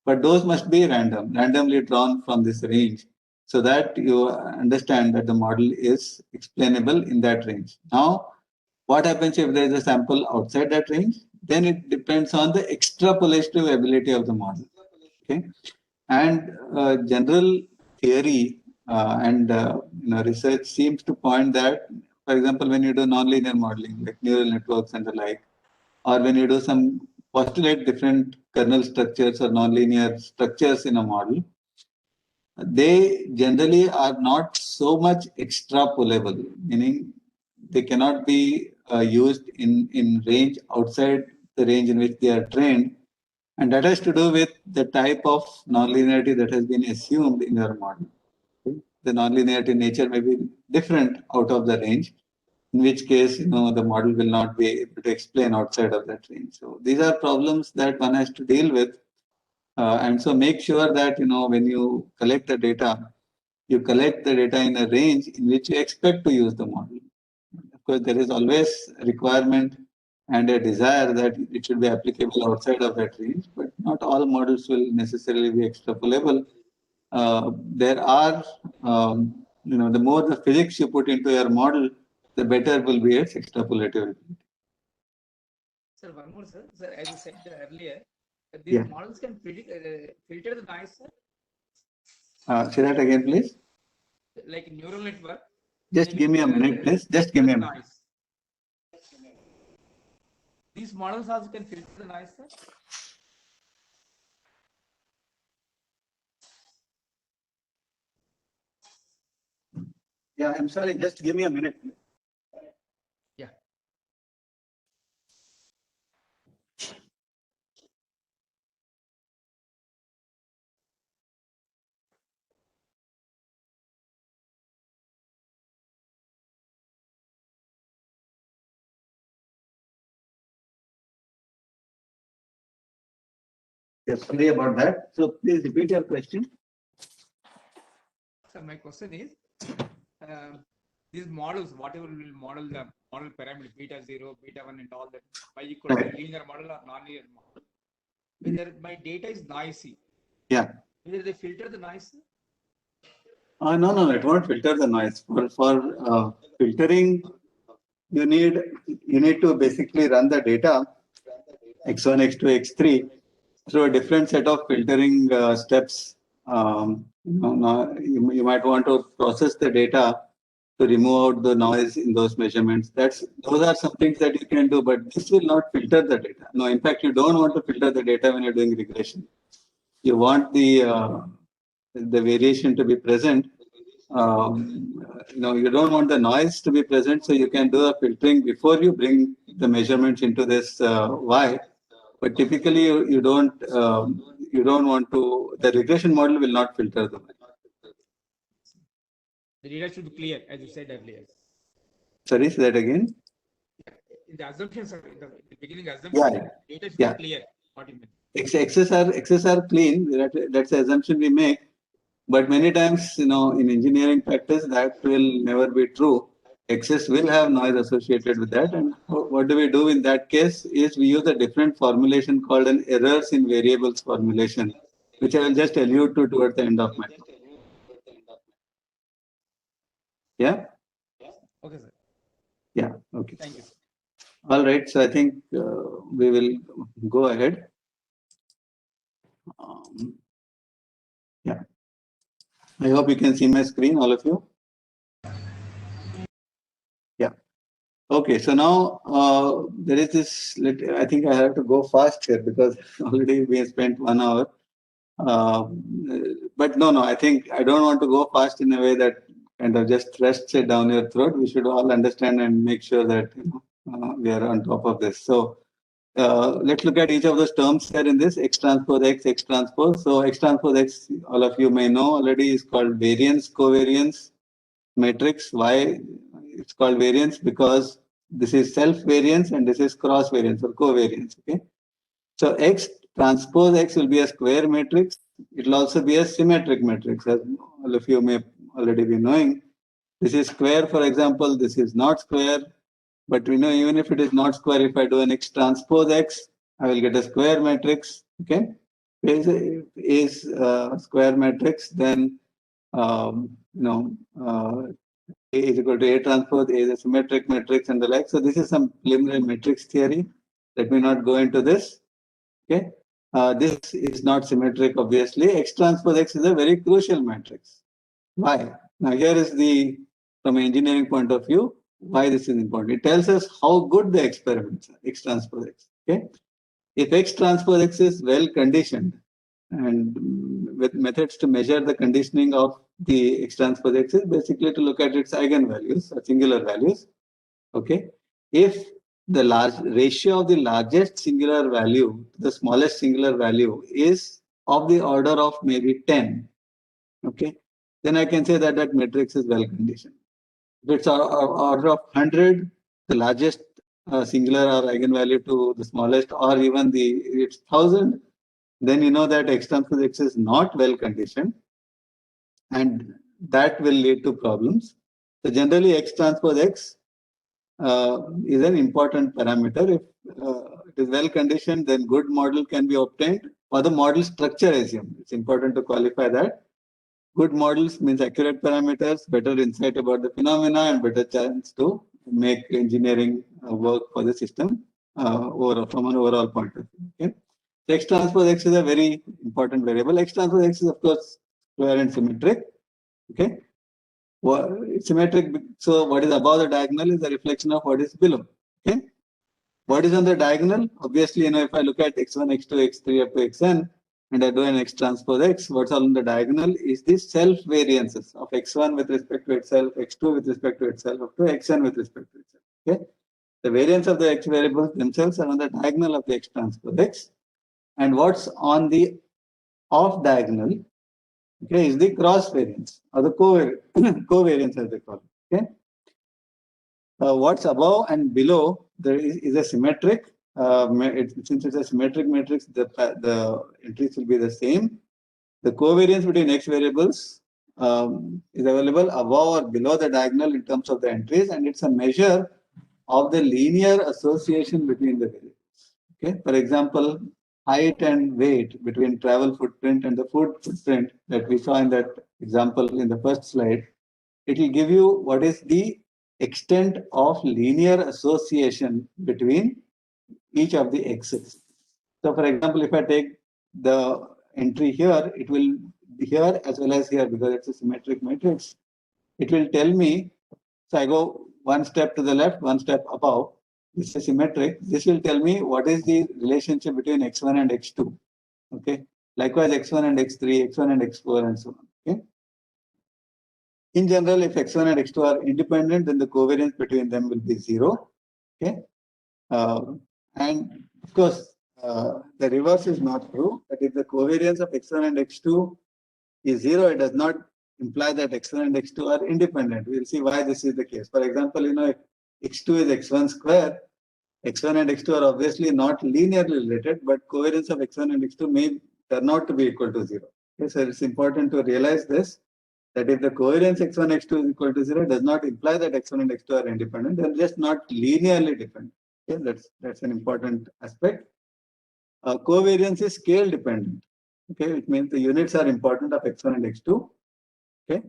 but those must be randomly drawn from this range, so that you understand that the model is explainable in that range. Now, what happens if there is a sample outside that range? Then it depends on the extrapolative ability of the model. Okay, and general theory and research seems to point that, for example, when you do nonlinear modeling like neural networks and the like, or when you do some postulate different kernel structures or nonlinear structures in a model, they generally are not so much extrapolable, meaning they cannot be used in range outside the range in which they are trained. And that has to do with the type of nonlinearity that has been assumed in your model. Okay? The nonlinearity nature may be different out of the range, in which case, the model will not be able to explain outside of that range. So these are problems that one has to deal with. And so make sure that, when you collect the data, you collect the data in a range in which you expect to use the model. Of course, there is always a requirement and a desire that it should be applicable outside of that range, but not all models will necessarily be extrapolable. There are, the more the physics you put into your model, the better will be its extrapolative ability. Sir, one more, sir. Sir, as you said earlier, these models can filter the noise, sir. Say that again, please. Like neural network. Just give me a minute, please. Just give me a minute. These models also can filter the noise, sir. Yeah, I'm sorry. Just give me a minute. Yeah. Yes, sorry about that. So please repeat your question. So my question is, these models, whatever will model the model parameter beta 0, beta 1 and all that, by equal to linear model or non-linear model, whether my data is noisy, whether they filter the noise? No, it won't filter the noise. For filtering, you need to basically run the data x1, x2, x3 through a different set of filtering steps. You might want to process the data to remove out the noise in those measurements. Those are some things that you can do, but this will not filter the data. No, in fact, you don't want to filter the data when you're doing regression. You want the variation to be present. You don't want the noise to be present, so you can do a filtering before you bring the measurements into this Y. But typically, you don't want to. The regression model will not filter the Y. The data should be clear, as you said earlier. Sorry, say that again. In the assumptions, in the beginning assumption, data should be clear. What you mean? X's are clean. That's the assumption we make. But many times, in engineering practice, that will never be true. X's will have noise associated with that. And what do we do in that case is we use a different formulation called an errors in variables formulation, which I will just allude to towards the end of my talk. Yeah? Okay, sir. Yeah, okay. Thank you. All right, so I think we will go ahead. Yeah. I hope you can see my screen, all of you. Yeah. Okay, so now there is this. I think I have to go fast here because already we have spent 1 hour. But no, I think I don't want to go fast in a way that kind of just thrusts it down your throat. We should all understand and make sure that we are on top of this. So let's look at each of those terms here in this X transpose X, X transpose. So X transpose X, all of you may know already, is called variance covariance matrix. Why it's called variance? Because this is self-variance and this is cross-variance or covariance. Okay. So X transpose X will be a square matrix. It will also be a symmetric matrix, as all of you may already be knowing. This is square, for example. This is not square. But we know even if it is not square, if I do an X transpose X, I will get a square matrix. Okay. is square matrix, then A is equal to A transpose, A is a symmetric matrix and the like. So this is some preliminary matrix theory. Let me not go into this. Okay. This is not symmetric, obviously. X transpose X is a very crucial matrix. Why? Now here is from an engineering point of view, why this is important. It tells us how good the experiments are, X transpose X. Okay. If X transpose X is well conditioned, and with methods to measure the conditioning of the X transpose X is basically to look at its eigenvalues or singular values. Okay. If the large ratio of the largest singular value to the smallest singular value is of the order of maybe 10, okay, then I can say that that matrix is well conditioned. If it's order of 100, the largest singular or eigenvalue to the smallest, or even it's 1000, then you know that X transpose X is not well conditioned, and that will lead to problems. So generally, X transpose X is an important parameter. If it is well conditioned, then good model can be obtained, or the model structure assumed. It's important to qualify that. Good models means accurate parameters, better insight about the phenomena, and better chance to make engineering work for the system from an overall point of view. Okay? X transpose X is a very important variable. X transpose X is, of course, square and symmetric. Okay. Symmetric. So what is above the diagonal is a reflection of what is below. Okay. What is on the diagonal? Obviously, if I look at x1, x2, x3 up to xn, and I do an X transpose X, what's on the diagonal is the self variances of x1 with respect to itself, x2 with respect to itself, up to xn with respect to itself. Okay. The variance of the X variables themselves are on the diagonal of the X transpose X. And what's on the off diagonal, okay, is the cross variance or the covariance as they call it. Okay. What's above and below there is a symmetric. Since it's a symmetric matrix, the entries will be the same. The covariance between X variables is available above or below the diagonal in terms of the entries, and it's a measure of the linear association between the variables. Okay. For example, height and weight between travel footprint and the food footprint that we saw in that example in the first slide, it will give you what is the extent of linear association between each of the x's. So for example, if I take the entry here, it will be here as well as here because it's a symmetric matrix. It will tell me, so I go one step to the left, one step above. This is symmetric. This will tell me what is the relationship between x1 and x2. Okay. Likewise, x1 and x3, x1 and x4, and so on. Okay. In general, if x1 and x2 are independent, then the covariance between them will be 0. Okay. And of course, the reverse is not true. That if the covariance of x1 and x2 is 0, it does not imply that x1 and x2 are independent. We'll see why this is the case. For example, if x2 is x1 square, x1 and x2 are obviously not linearly related, but covariance of x1 and x2 may turn out to be equal to 0. Okay, so it's important to realize this, that if the covariance x1, x2 is equal to 0, does not imply that x1 and x2 are independent. They're just not linearly dependent. Okay, that's an important aspect. Covariance is scale dependent. Okay, which means the units are important of x1 and x2. Okay.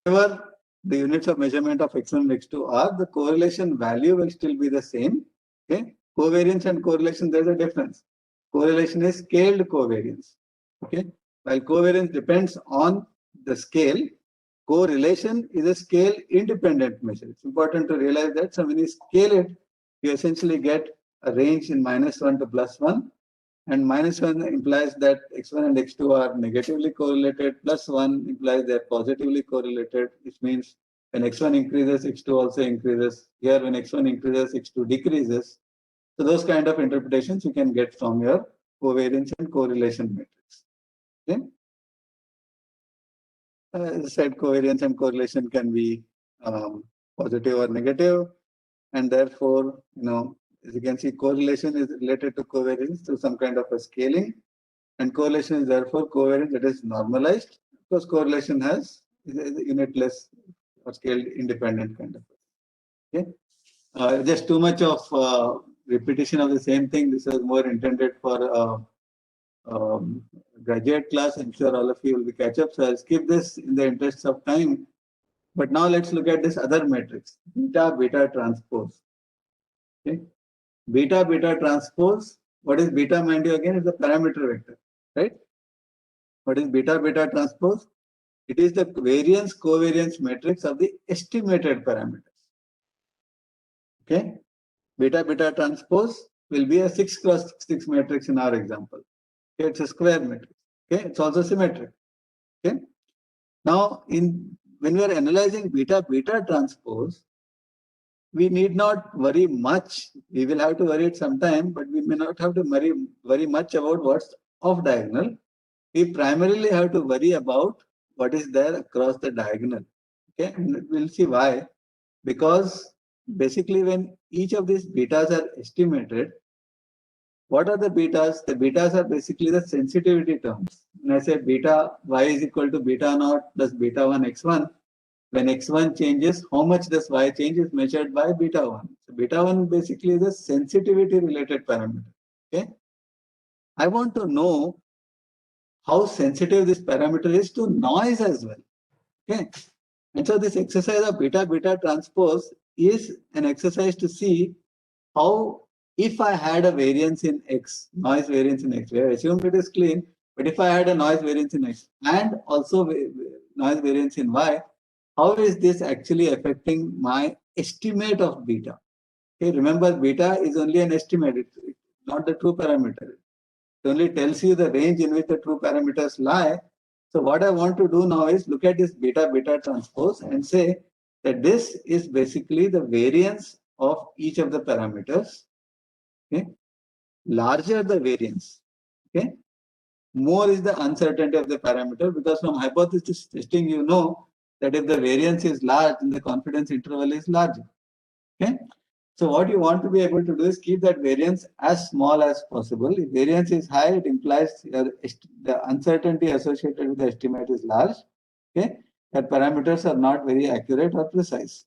However, the units of measurement of x1 and x2 are, the correlation value will still be the same. Okay. Covariance and correlation, there's a difference. Correlation is scaled covariance. Okay. While covariance depends on the scale, correlation is a scale independent measure. It's important to realize that. So when you scale it, you essentially get a range in -1 to +1. And -1 implies that x1 and x2 are negatively correlated, +1 implies they're positively correlated, which means when x1 increases, x2 also increases. Here, when x1 increases, x2 decreases. So those kind of interpretations you can get from your covariance and correlation matrix. Okay? As I said, covariance and correlation can be positive or negative, and therefore, as you can see, correlation is related to covariance through some kind of a scaling, and correlation is therefore covariance that is normalized, because correlation is a unitless or scale independent kind of. Okay, just too much of repetition of the same thing. This is more intended for graduate class. I'm sure all of you will be catch up. So I'll skip this in the interest of time. But now let's look at this other matrix, beta beta transpose. Okay, beta beta transpose. What is beta, mind you, again is the parameter vector, right? What is beta beta transpose? It is the variance covariance matrix of the estimated parameters. Okay, beta beta transpose will be a 6 cross 6 matrix in our example. Okay, it's a square matrix. Okay, it's also symmetric. Okay, now when we are analyzing beta beta transpose, we need not worry much. We will have to worry it sometime, but we may not have to worry much about what's off diagonal. We primarily have to worry about what is there across the diagonal. Okay, and we'll see why. Because basically, when each of these betas are estimated, what are the betas? The betas are basically the sensitivity terms. When I say beta y is equal to beta naught plus beta 1 x1, when x1 changes, how much does y change is measured by beta 1. So beta 1 basically is a sensitivity related parameter. Okay, I want to know how sensitive this parameter is to noise as well. Okay, and so this exercise of beta beta transpose is an exercise to see how, if I had a variance in x, noise variance in x, we have assumed it is clean, but if I had a noise variance in x and also noise variance in y, how is this actually affecting my estimate of beta? Okay, remember, beta is only an estimate, it's not the true parameter. It only tells you the range in which the true parameters lie. So what I want to do now is look at this beta beta transpose and say that this is basically the variance of each of the parameters. Okay, larger the variance, okay, more is the uncertainty of the parameter, because from hypothesis testing you know that if the variance is large, then the confidence interval is larger. Okay, so what you want to be able to do is keep that variance as small as possible. If variance is high, it implies the uncertainty associated with the estimate is large. Okay, that parameters are not very accurate or precise.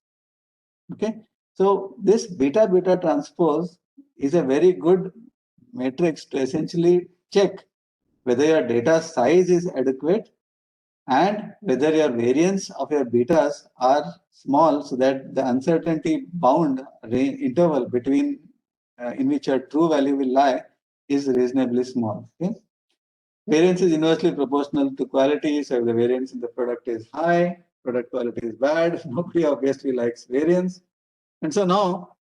Okay, so this beta beta transpose is a very good matrix to essentially check whether your data size is adequate and whether your variance of your betas are small, so that the uncertainty bound interval between in which your true value will lie is reasonably small. Okay? Variance is inversely proportional to quality. So if the variance in the product is high, product quality is bad. Nobody obviously likes variance. And so now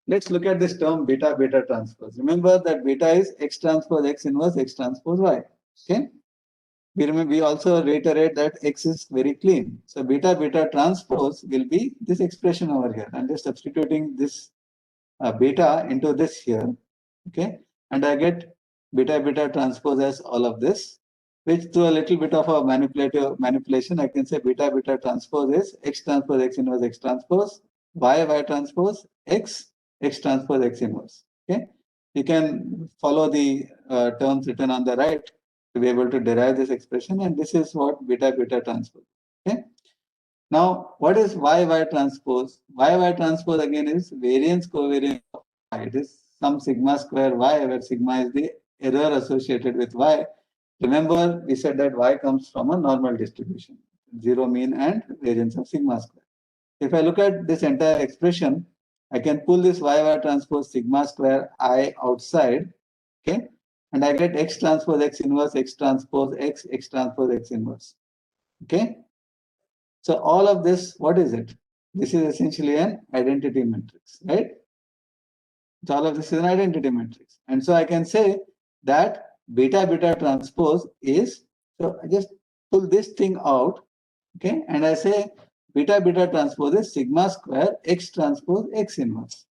let's look at this term beta beta transpose. Remember that beta is x transpose x inverse x transpose y. Okay. We also reiterate that x is very clean. So beta beta transpose will be this expression over here. I'm just substituting this beta into this here. Okay. And I get beta beta transpose as all of this, which through a little bit of a manipulation, I can say beta beta transpose is x transpose x inverse x transpose, y transpose x transpose x inverse. Okay. You can follow the terms written on the right to be able to derive this expression, and this is what beta beta transpose. Okay. Now, what is y transpose? Y transpose again is variance covariance of y. It is some sigma square y, where sigma is the error associated with y. Remember, we said that y comes from a normal distribution, zero mean and variance of sigma square. If I look at this entire expression, I can pull this y transpose sigma square I outside, okay, and I get x transpose x inverse x transpose x transpose x inverse. Okay. So all of this, what is it? This is essentially an identity matrix, right? So all of this is an identity matrix. And so I can say that beta beta transpose is, so I just pull this thing out, okay, and I say beta beta transpose is sigma square x transpose x inverse.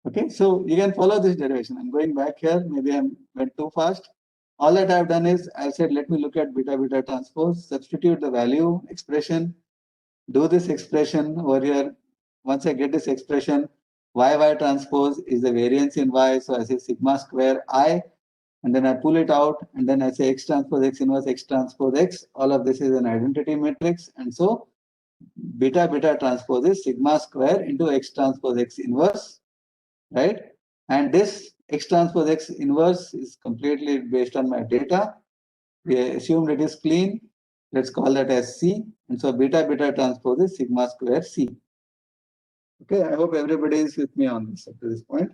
Okay, so you can follow this derivation. I'm going back here, maybe I went too fast. All that I've done is I said, let me look at beta beta transpose, substitute the value expression, do this expression over here. Once I get this expression, y transpose is the variance in y. So I say sigma square I, and then I pull it out, and then I say x transpose x inverse x transpose x. All of this is an identity matrix. And so beta beta transpose is sigma square into x transpose x inverse, right? And this X transpose X inverse is completely based on my data. We assumed it is clean. Let's call that as C. And so beta beta transpose is sigma square C. Okay, I hope everybody is with me on this up to this point.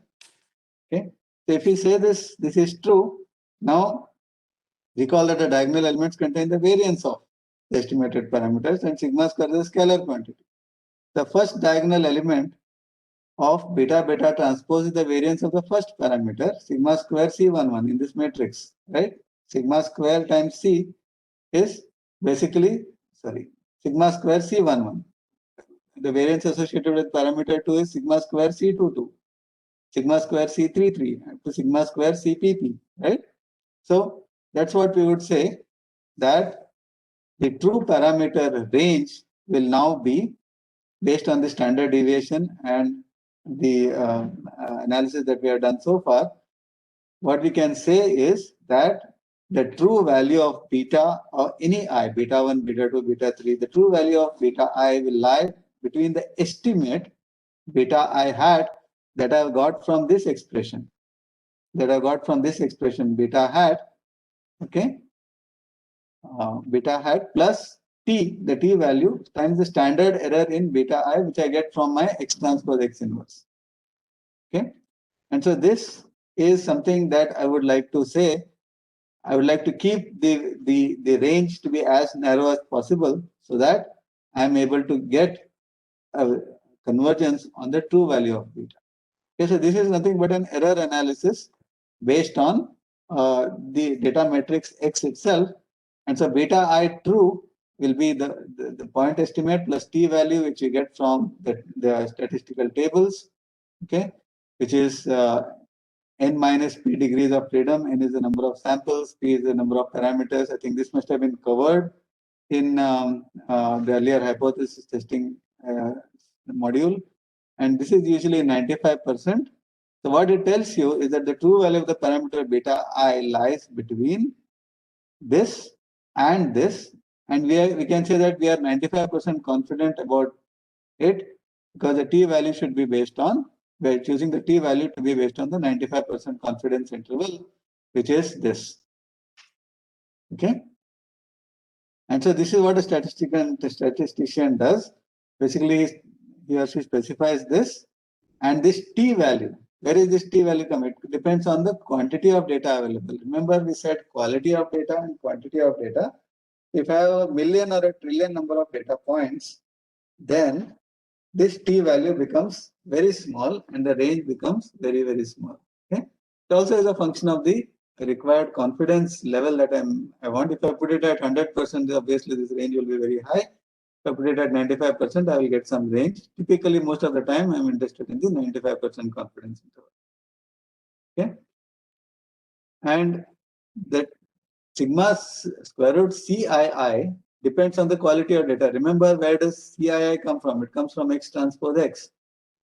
Okay, so if we say this is true, now recall that the diagonal elements contain the variance of the estimated parameters and sigma square is a scalar quantity. The first diagonal element of beta beta transpose is the variance of the first parameter, sigma square C11 in this matrix, right? Sigma square times C is basically, sigma square C11. The variance associated with parameter 2 is sigma square C22, sigma square C33, up to sigma square CPP, right? So that's what we would say, that the true parameter range will now be based on the standard deviation and the analysis that we have done so far. What we can say is that the true value of beta or any I, beta 1, beta 2, beta 3, the true value of beta I will lie between the estimate beta I hat that I've got from this expression, beta hat, okay, beta hat plus t, the t value times the standard error in beta I, which I get from my X transpose X inverse. Okay, and so this is something that I would like to say. I would like to keep the range to be as narrow as possible so that I am able to get a convergence on the true value of beta. Okay, so this is nothing but an error analysis based on the data matrix X itself. And so beta I true will be the point estimate plus t value which you get from the statistical tables, okay, which is n minus p degrees of freedom. N is the number of samples, p is the number of parameters. I think this must have been covered in the earlier hypothesis testing module. And this is usually 95%. So what it tells you is that the true value of the parameter beta I lies between this and this. And we can say that we are 95% confident about it because the t value should be based on, we're choosing the t value to be based on the 95% confidence interval, which is this. Okay. And so this is what a statistician does. Basically, he or she specifies this, and this t value. Where is this t value come? It depends on the quantity of data available. Remember, we said quality of data and quantity of data. If I have a million or a trillion number of data points, then this t value becomes very small and the range becomes very, very small. Okay. It also is a function of the required confidence level that I want. If I put it at 100%, obviously this range will be very high. If I put it at 95%, I will get some range. Typically, most of the time, I'm interested in the 95% confidence interval. Okay. And that sigma square root CII depends on the quality of data. Remember, where does CII come from? It comes from X transpose X.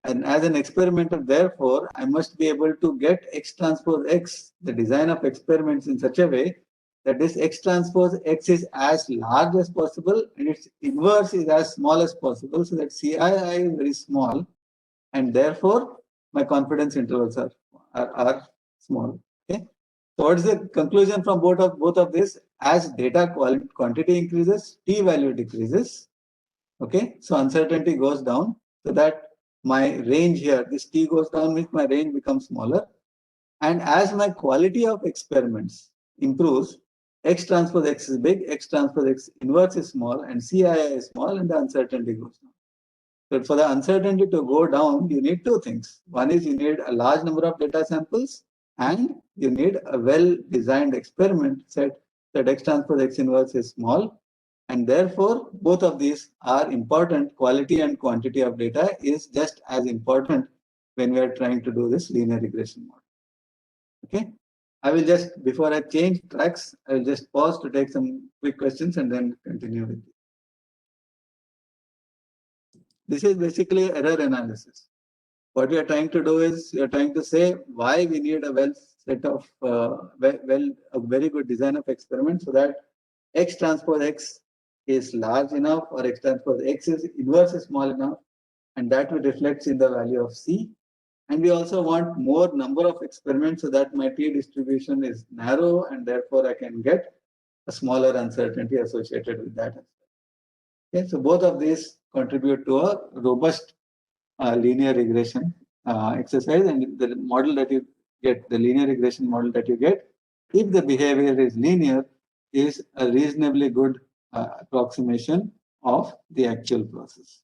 And as an experimenter, therefore, I must be able to get X transpose X, the design of experiments in such a way that this X transpose X is as large as possible and its inverse is as small as possible, so that CII is very small, and therefore my confidence intervals are small. Okay. So what is the conclusion from both of this? As data quantity increases, t value decreases. Okay, so uncertainty goes down, so that my range here, this t goes down, means my range becomes smaller. And as my quality of experiments improves, X transpose X is big, X transpose X inverse is small, and CII is small, and the uncertainty goes down. So for the uncertainty to go down, you need two things. One is you need a large number of data samples, and you need a well-designed experiment set that X transpose X inverse is small. And therefore, both of these are important. Quality and quantity of data is just as important when we are trying to do this linear regression model. Okay. I will just, before I change tracks, I will just pause to take some quick questions and then continue with it. This is basically error analysis. What we are trying to do is we are trying to say why we need a a very good design of experiment so that X transpose X is large enough or X transpose X is inverse is small enough, and that will reflect in the value of C. And we also want more number of experiments so that my t distribution is narrow and therefore I can get a smaller uncertainty associated with that. Okay, so both of these contribute to a robust linear regression exercise, and the model that you get, the linear regression model that you get, if the behavior is linear, is a reasonably good approximation of the actual process.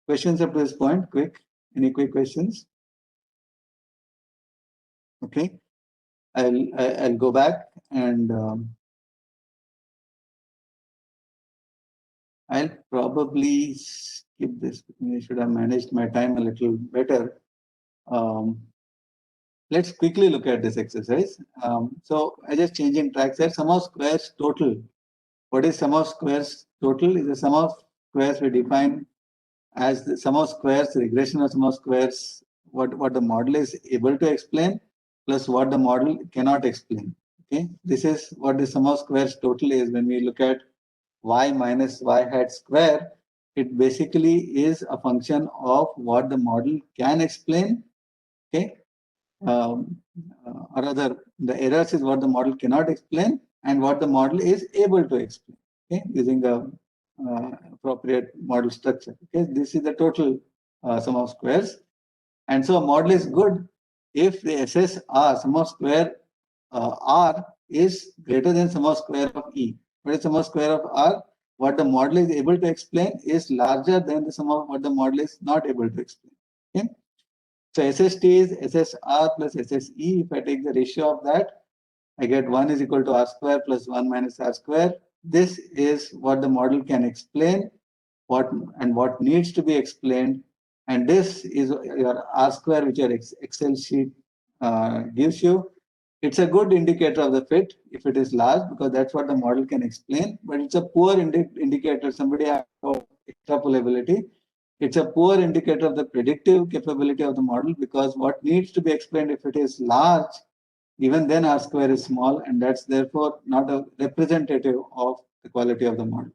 Questions up to this point? Quick? Any quick questions? Okay, I'll go back and I'll probably skip this. I should have managed my time a little better. Let's quickly look at this exercise. So I just changing tracks here. Sum of squares total. What is sum of squares total? Is the sum of squares we define as the sum of squares, regression of sum of squares, what the model is able to explain plus what the model cannot explain. Okay, this is what the sum of squares total is. When we look at y minus y hat square, it basically is a function of what the model can explain. Okay, or rather, the errors is what the model cannot explain and what the model is able to explain. Okay, using the appropriate model structure. Okay, this is the total sum of squares, and so a model is good if the SSR sum of square R is greater than sum of square of E. What is sum of square of R? What the model is able to explain is larger than the sum of what the model is not able to explain. Okay, so SST is SSR plus SSE. If I take the ratio of that, I get 1 is equal to R square plus 1 minus R square. This is what the model can explain, what needs to be explained, and this is your R square, which your Excel sheet gives you. It's a good indicator of the fit if it is large, because that's what the model can explain, but it's a poor indicator. Somebody has extrapolability. It's a poor indicator of the predictive capability of the model, because what needs to be explained, if it is large, even then R square is small, and that's therefore not a representative of the quality of the model.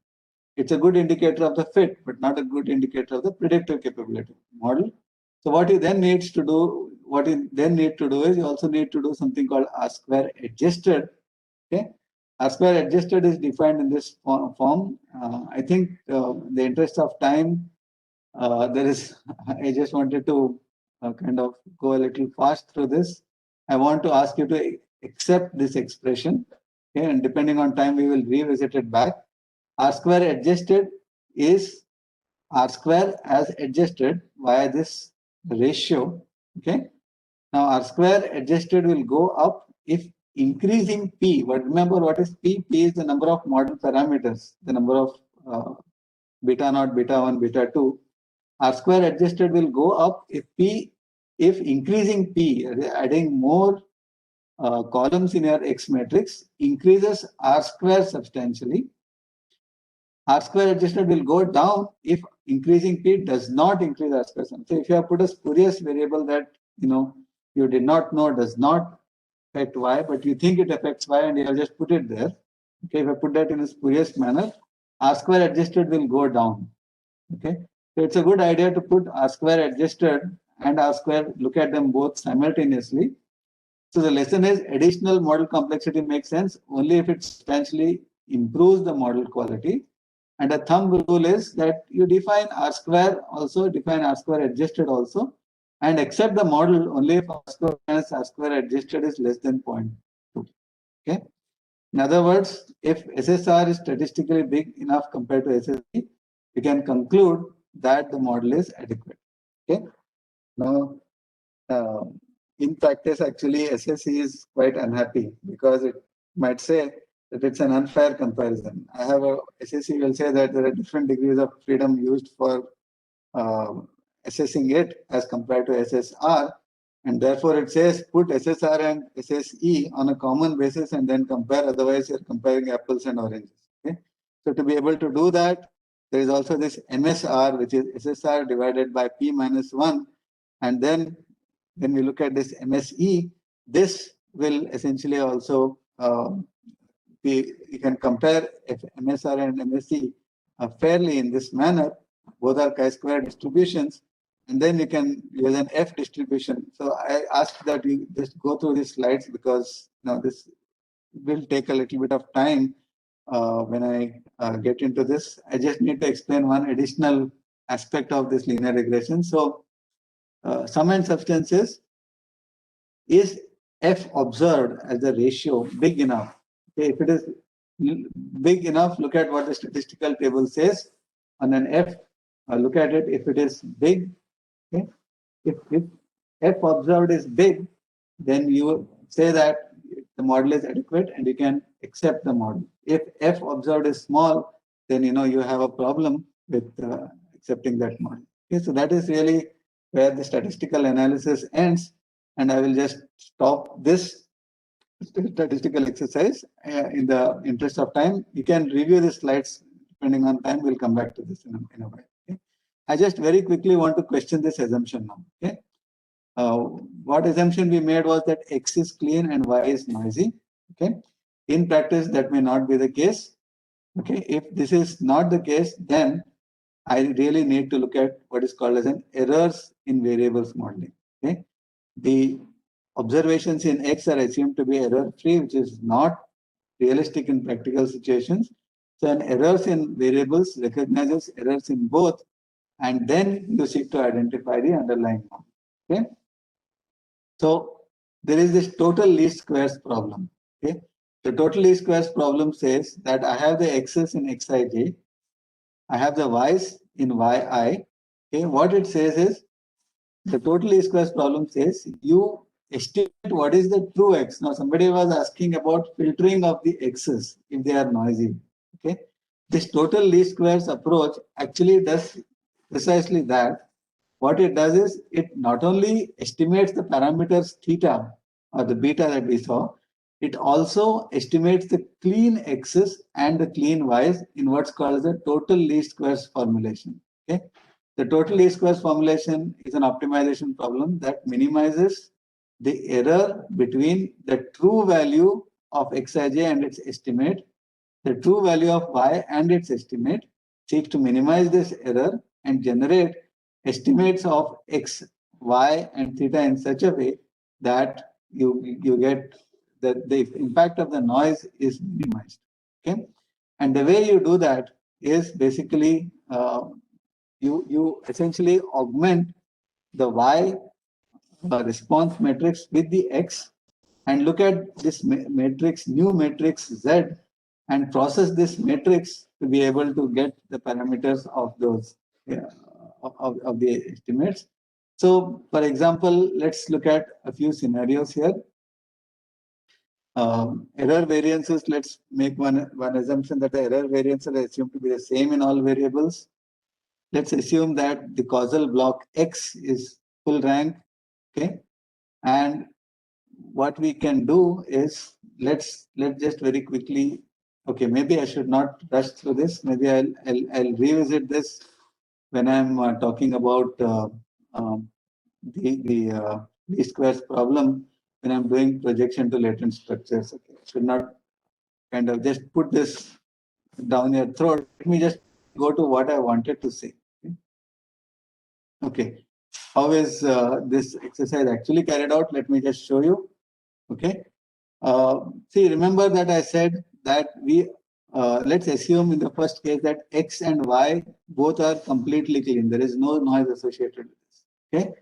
It's a good indicator of the fit, but not a good indicator of the predictive capability of the model. So what you then need to do is you also need to do something called R square adjusted. Okay, R square adjusted is defined in this form. I think in the interest of time, I just wanted to kind of go a little fast through this. I want to ask you to accept this expression. Okay, and depending on time, we will revisit it back. R square adjusted is R square as adjusted via this ratio. Okay. Now R square adjusted will go up if increasing P. But remember, what is P? P is the number of model parameters, the number of beta naught, beta 1, beta 2. R square adjusted will go up if increasing P, adding more columns in your X matrix, increases R square substantially. R square adjusted will go down if increasing P does not increase R square. So if you have put a spurious variable that you did not know does not affect Y, but you think it affects Y, and you have just put it there. Okay, if I put that in a spurious manner, R square adjusted will go down. Okay, so it's a good idea to put R square adjusted and R square, look at them both simultaneously. So the lesson is additional model complexity makes sense only if it substantially improves the model quality. And a thumb rule is that you define R square also, define R square adjusted also, and accept the model only if R square minus R square adjusted is less than 0.2. Okay. In other words, if SSR is statistically big enough compared to SSE, you can conclude that the model is adequate. Okay. Now, in practice, actually, SSE is quite unhappy because it might say that it's an unfair comparison. I have a SSE will say that there are different degrees of freedom used for assessing it as compared to SSR, and therefore it says put SSR and SSE on a common basis and then compare. Otherwise, you're comparing apples and oranges. Okay, so to be able to do that, there is also this MSR, which is SSR divided by P minus 1, and then when we look at this MSE, this will essentially also you can compare MSR and MSE fairly in this manner. Both are chi-square distributions, and then you can use an F distribution. So I ask that you just go through these slides because this will take a little bit of time when I get into this. I just need to explain one additional aspect of this linear regression. So sum and substances, is F observed as a ratio big enough? Okay, if it is big enough, look at what the statistical table says on an F. Look at it if it is big. Okay, if F observed is big, then you say that the model is adequate and you can accept the model. If F observed is small, then you have a problem with accepting that model. Okay, so that is really where the statistical analysis ends, and I will just stop this statistical exercise in the interest of time. You can review the slides depending on time. We'll come back to this in a while. Okay? I just very quickly want to question this assumption now. Okay. What assumption we made was that X is clean and Y is noisy. Okay. In practice, that may not be the case. Okay. If this is not the case, then I really need to look at what is called as an errors in variables modeling. Okay. The observations in X are assumed to be error-free, which is not realistic in practical situations. So an errors in variables recognizes errors in both, and then you seek to identify the underlying model. Okay. So there is this total least squares problem. Okay. The total least squares problem says that I have the x's in xij, I have the y's in yi. Okay. What it says is the total least squares problem says you estimate what is the true x. Now somebody was asking about filtering of the x's if they are noisy. Okay. This total least squares approach actually does precisely that. What it does is it not only estimates the parameters theta or the beta that we saw, it also estimates the clean x's and the clean y's in what's called the total least squares formulation. Okay, the total least squares formulation is an optimization problem that minimizes the error between the true value of xij and its estimate, the true value of y and its estimate, seeks to minimize this error and generate estimates of x, y, and theta in such a way that you get that the impact of the noise is minimized. Okay, and the way you do that is basically you essentially augment the y response matrix with the x, and look at this matrix, new matrix Z, and process this matrix to be able to get the parameters of those of the estimates. So, for example, let's look at a few scenarios here. Error variances. Let's make one assumption that the error variances are assumed to be the same in all variables. Let's assume that the causal block X is full rank. Okay, and what we can do is let's just very quickly. Okay, maybe I should not rush through this. Maybe I'll revisit this when I'm talking about the least squares problem when I'm doing projection to latent structures. Okay, I should not kind of just put this down your throat. Let me just go to what I wanted to say. Okay, how is this exercise actually carried out? Let me just show you. Okay, see, remember that I said that let's assume in the first case that X and Y both are completely clean. There is no noise associated with this. Okay,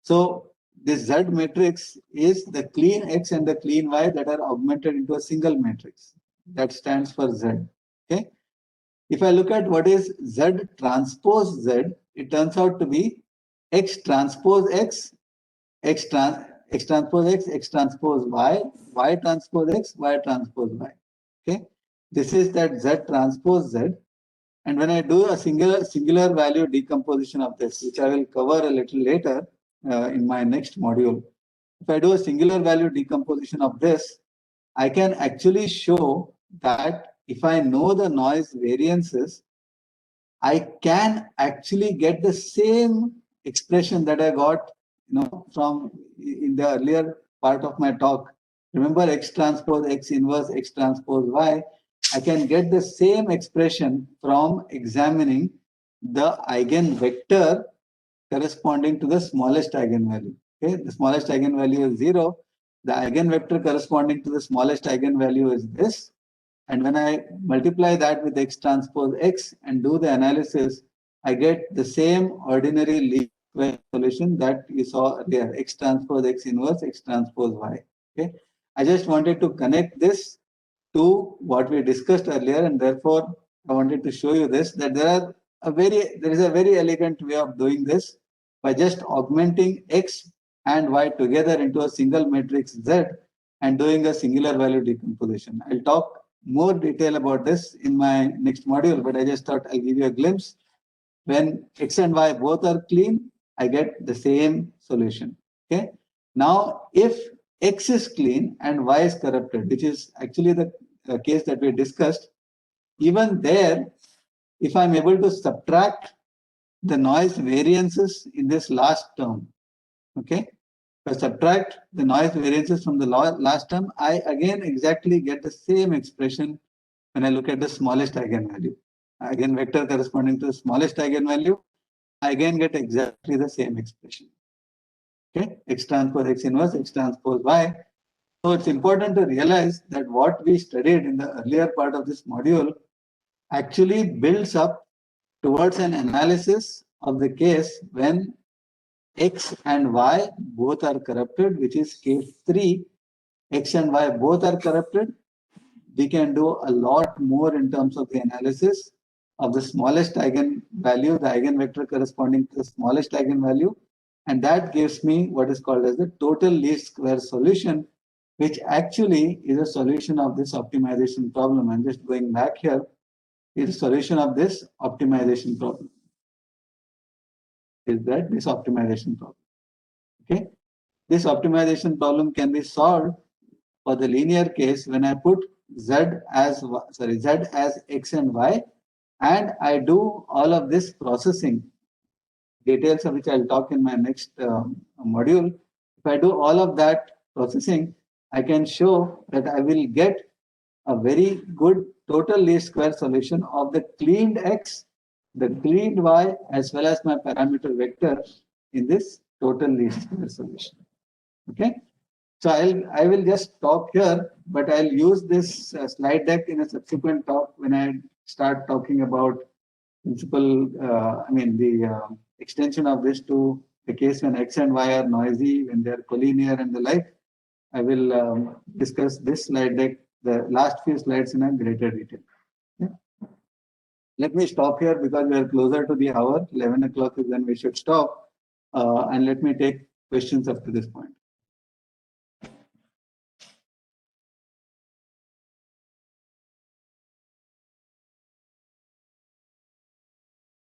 so this Z matrix is the clean X and the clean Y that are augmented into a single matrix that stands for Z. Okay, if I look at what is Z transpose Z, it turns out to be X transpose X, X transpose X, X transpose Y, Y transpose X, Y transpose Y. Okay, this is that Z transpose Z. And when I do a singular value decomposition of this, which I will cover a little later in my next module, if I do a singular value decomposition of this, I can actually show that if I know the noise variances, I can actually get the same expression that I got, from in the earlier part of my talk. Remember X transpose X inverse X transpose Y. I can get the same expression from examining the eigenvector corresponding to the smallest eigenvalue. Okay, the smallest eigenvalue is 0. The eigenvector corresponding to the smallest eigenvalue is this. And when I multiply that with X transpose X and do the analysis, I get the same ordinary least square solution that you saw earlier, X transpose X inverse, X transpose Y. Okay, I just wanted to connect this to what we discussed earlier, and therefore I wanted to show you this, that there is a very elegant way of doing this by just augmenting X and Y together into a single matrix Z and doing a singular value decomposition. I'll talk more detail about this in my next module, but I just thought I'll give you a glimpse. When X and Y both are clean, I get the same solution. Okay. Now, if X is clean and Y is corrupted, which is actually the case that we discussed, even there, if I'm able to subtract the noise variances in this last term, okay, if I subtract the noise variances from the last term, I again exactly get the same expression when I look at the smallest eigenvalue. Eigenvector corresponding to the smallest eigenvalue, I again get exactly the same expression. Okay, X transpose X inverse, X transpose Y. So it's important to realize that what we studied in the earlier part of this module actually builds up towards an analysis of the case when X and Y both are corrupted, which is case 3. X and Y both are corrupted. We can do a lot more in terms of the analysis of the smallest eigenvalue, the eigenvector corresponding to the smallest eigenvalue. And that gives me what is called as the total least square solution, which actually is a solution of this optimization problem. I'm just going back here. It's a solution of this optimization problem. Is that this optimization problem? Okay. This optimization problem can be solved for the linear case when I put Z as X and Y, and I do all of this processing, details of which I'll talk in my next module. If I do all of that processing, I can show that I will get a very good total least square solution of the cleaned X, the cleaned Y, as well as my parameter vector in this total least square solution. Okay. So I will just stop here, but I'll use this slide deck in a subsequent talk when I start talking about principal, the extension of this to the case when X and Y are noisy, when they're collinear and the like. I will discuss this slide deck, the last few slides, in a greater detail. Okay. Let me stop here because we are closer to the hour. 11 o'clock is when we should stop. And let me take questions up to this point.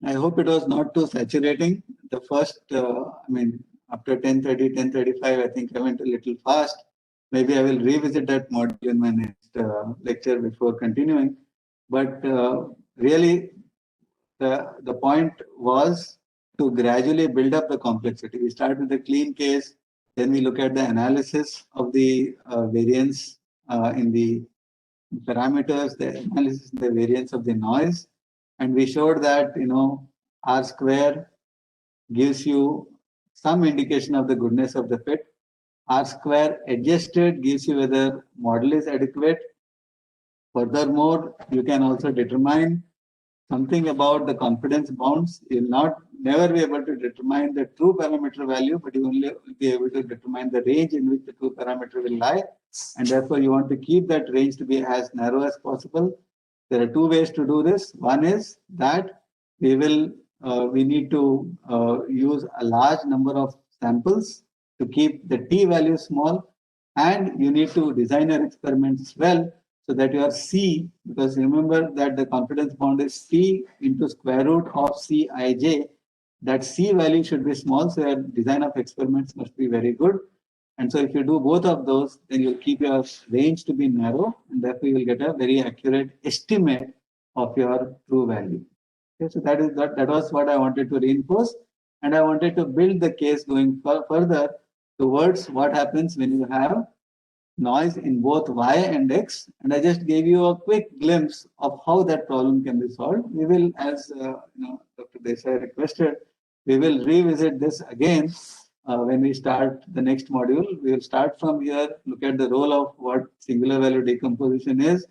I hope it was not too saturating. The first, after 10:30, 10:35, I think I went a little fast. Maybe I will revisit that module in my next lecture before continuing. But really, the point was to gradually build up the complexity. We start with the clean case, then we look at the analysis of the variance in the parameters, the analysis of the variance of the noise. And we showed that, R square gives you some indication of the goodness of the fit. R square adjusted gives you whether model is adequate. Furthermore, you can also determine something about the confidence bounds. You'll never be able to determine the true parameter value, but you only will be able to determine the range in which the true parameter will lie. And therefore, you want to keep that range to be as narrow as possible. There are two ways to do this. One is that we need to use a large number of samples to keep the t value small, and you need to design your experiments well so that your C, because remember that the confidence bound is C into square root of Cij, that C value should be small, so your design of experiments must be very good. And so if you do both of those, then you'll keep your range to be narrow, and therefore you will get a very accurate estimate of your true value. Okay, so that was what I wanted to reinforce, and I wanted to build the case going further towards what happens when you have noise in both Y and X. And I just gave you a quick glimpse of how that problem can be solved. We will, as Dr. Desai requested, we will revisit this again when we start the next module. We will start from here, look at the role of what singular value decomposition is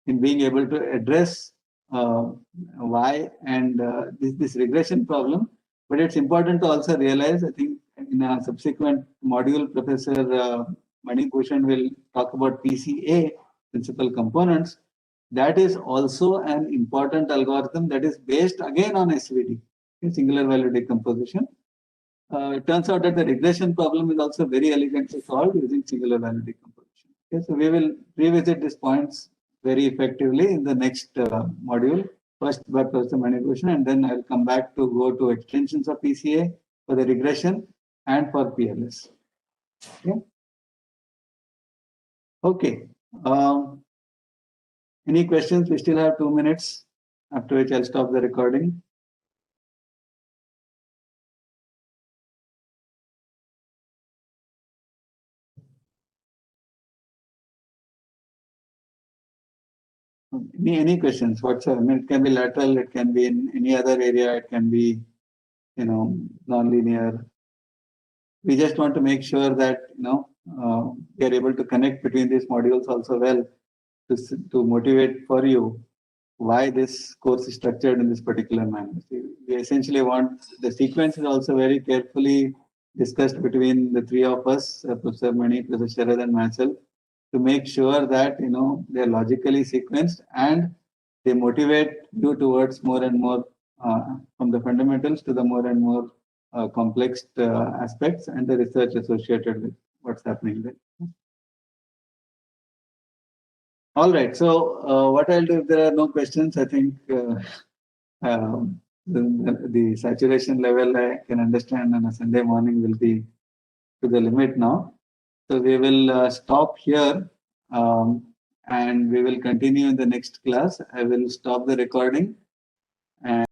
in being able to address why and this regression problem. But it's important to also realize, I think in a subsequent module, Professor Mani Bhushan will talk about PCA, principal components. That is also an important algorithm that is based again on SVD, singular value decomposition. It turns out that the regression problem is also very elegantly solved using singular value decomposition. Okay, so we will revisit these points very effectively in the next module, first by Professor Mani Bhushan, and then I'll come back to go to extensions of PCA for the regression and for PLS. Okay. Any questions? We still have 2 minutes, after which I'll stop the recording. Any questions whatsoever? I mean, it can be lateral, it can be in any other area, it can be, non-linear. We just want to make sure that, we are able to connect between these modules also well to motivate for you why this course is structured in this particular manner. We essentially want the sequence is also very carefully discussed between the three of us, Professor Mani, Professor Sharad, and myself, to make sure that they're logically sequenced and they motivate you towards more and more from the fundamentals to the more and more complex aspects and the research associated with what's happening there. All right. So what I'll do if there are no questions, I think the saturation level I can understand on a Sunday morning will be to the limit now. So we will stop here and we will continue in the next class. I will stop the recording and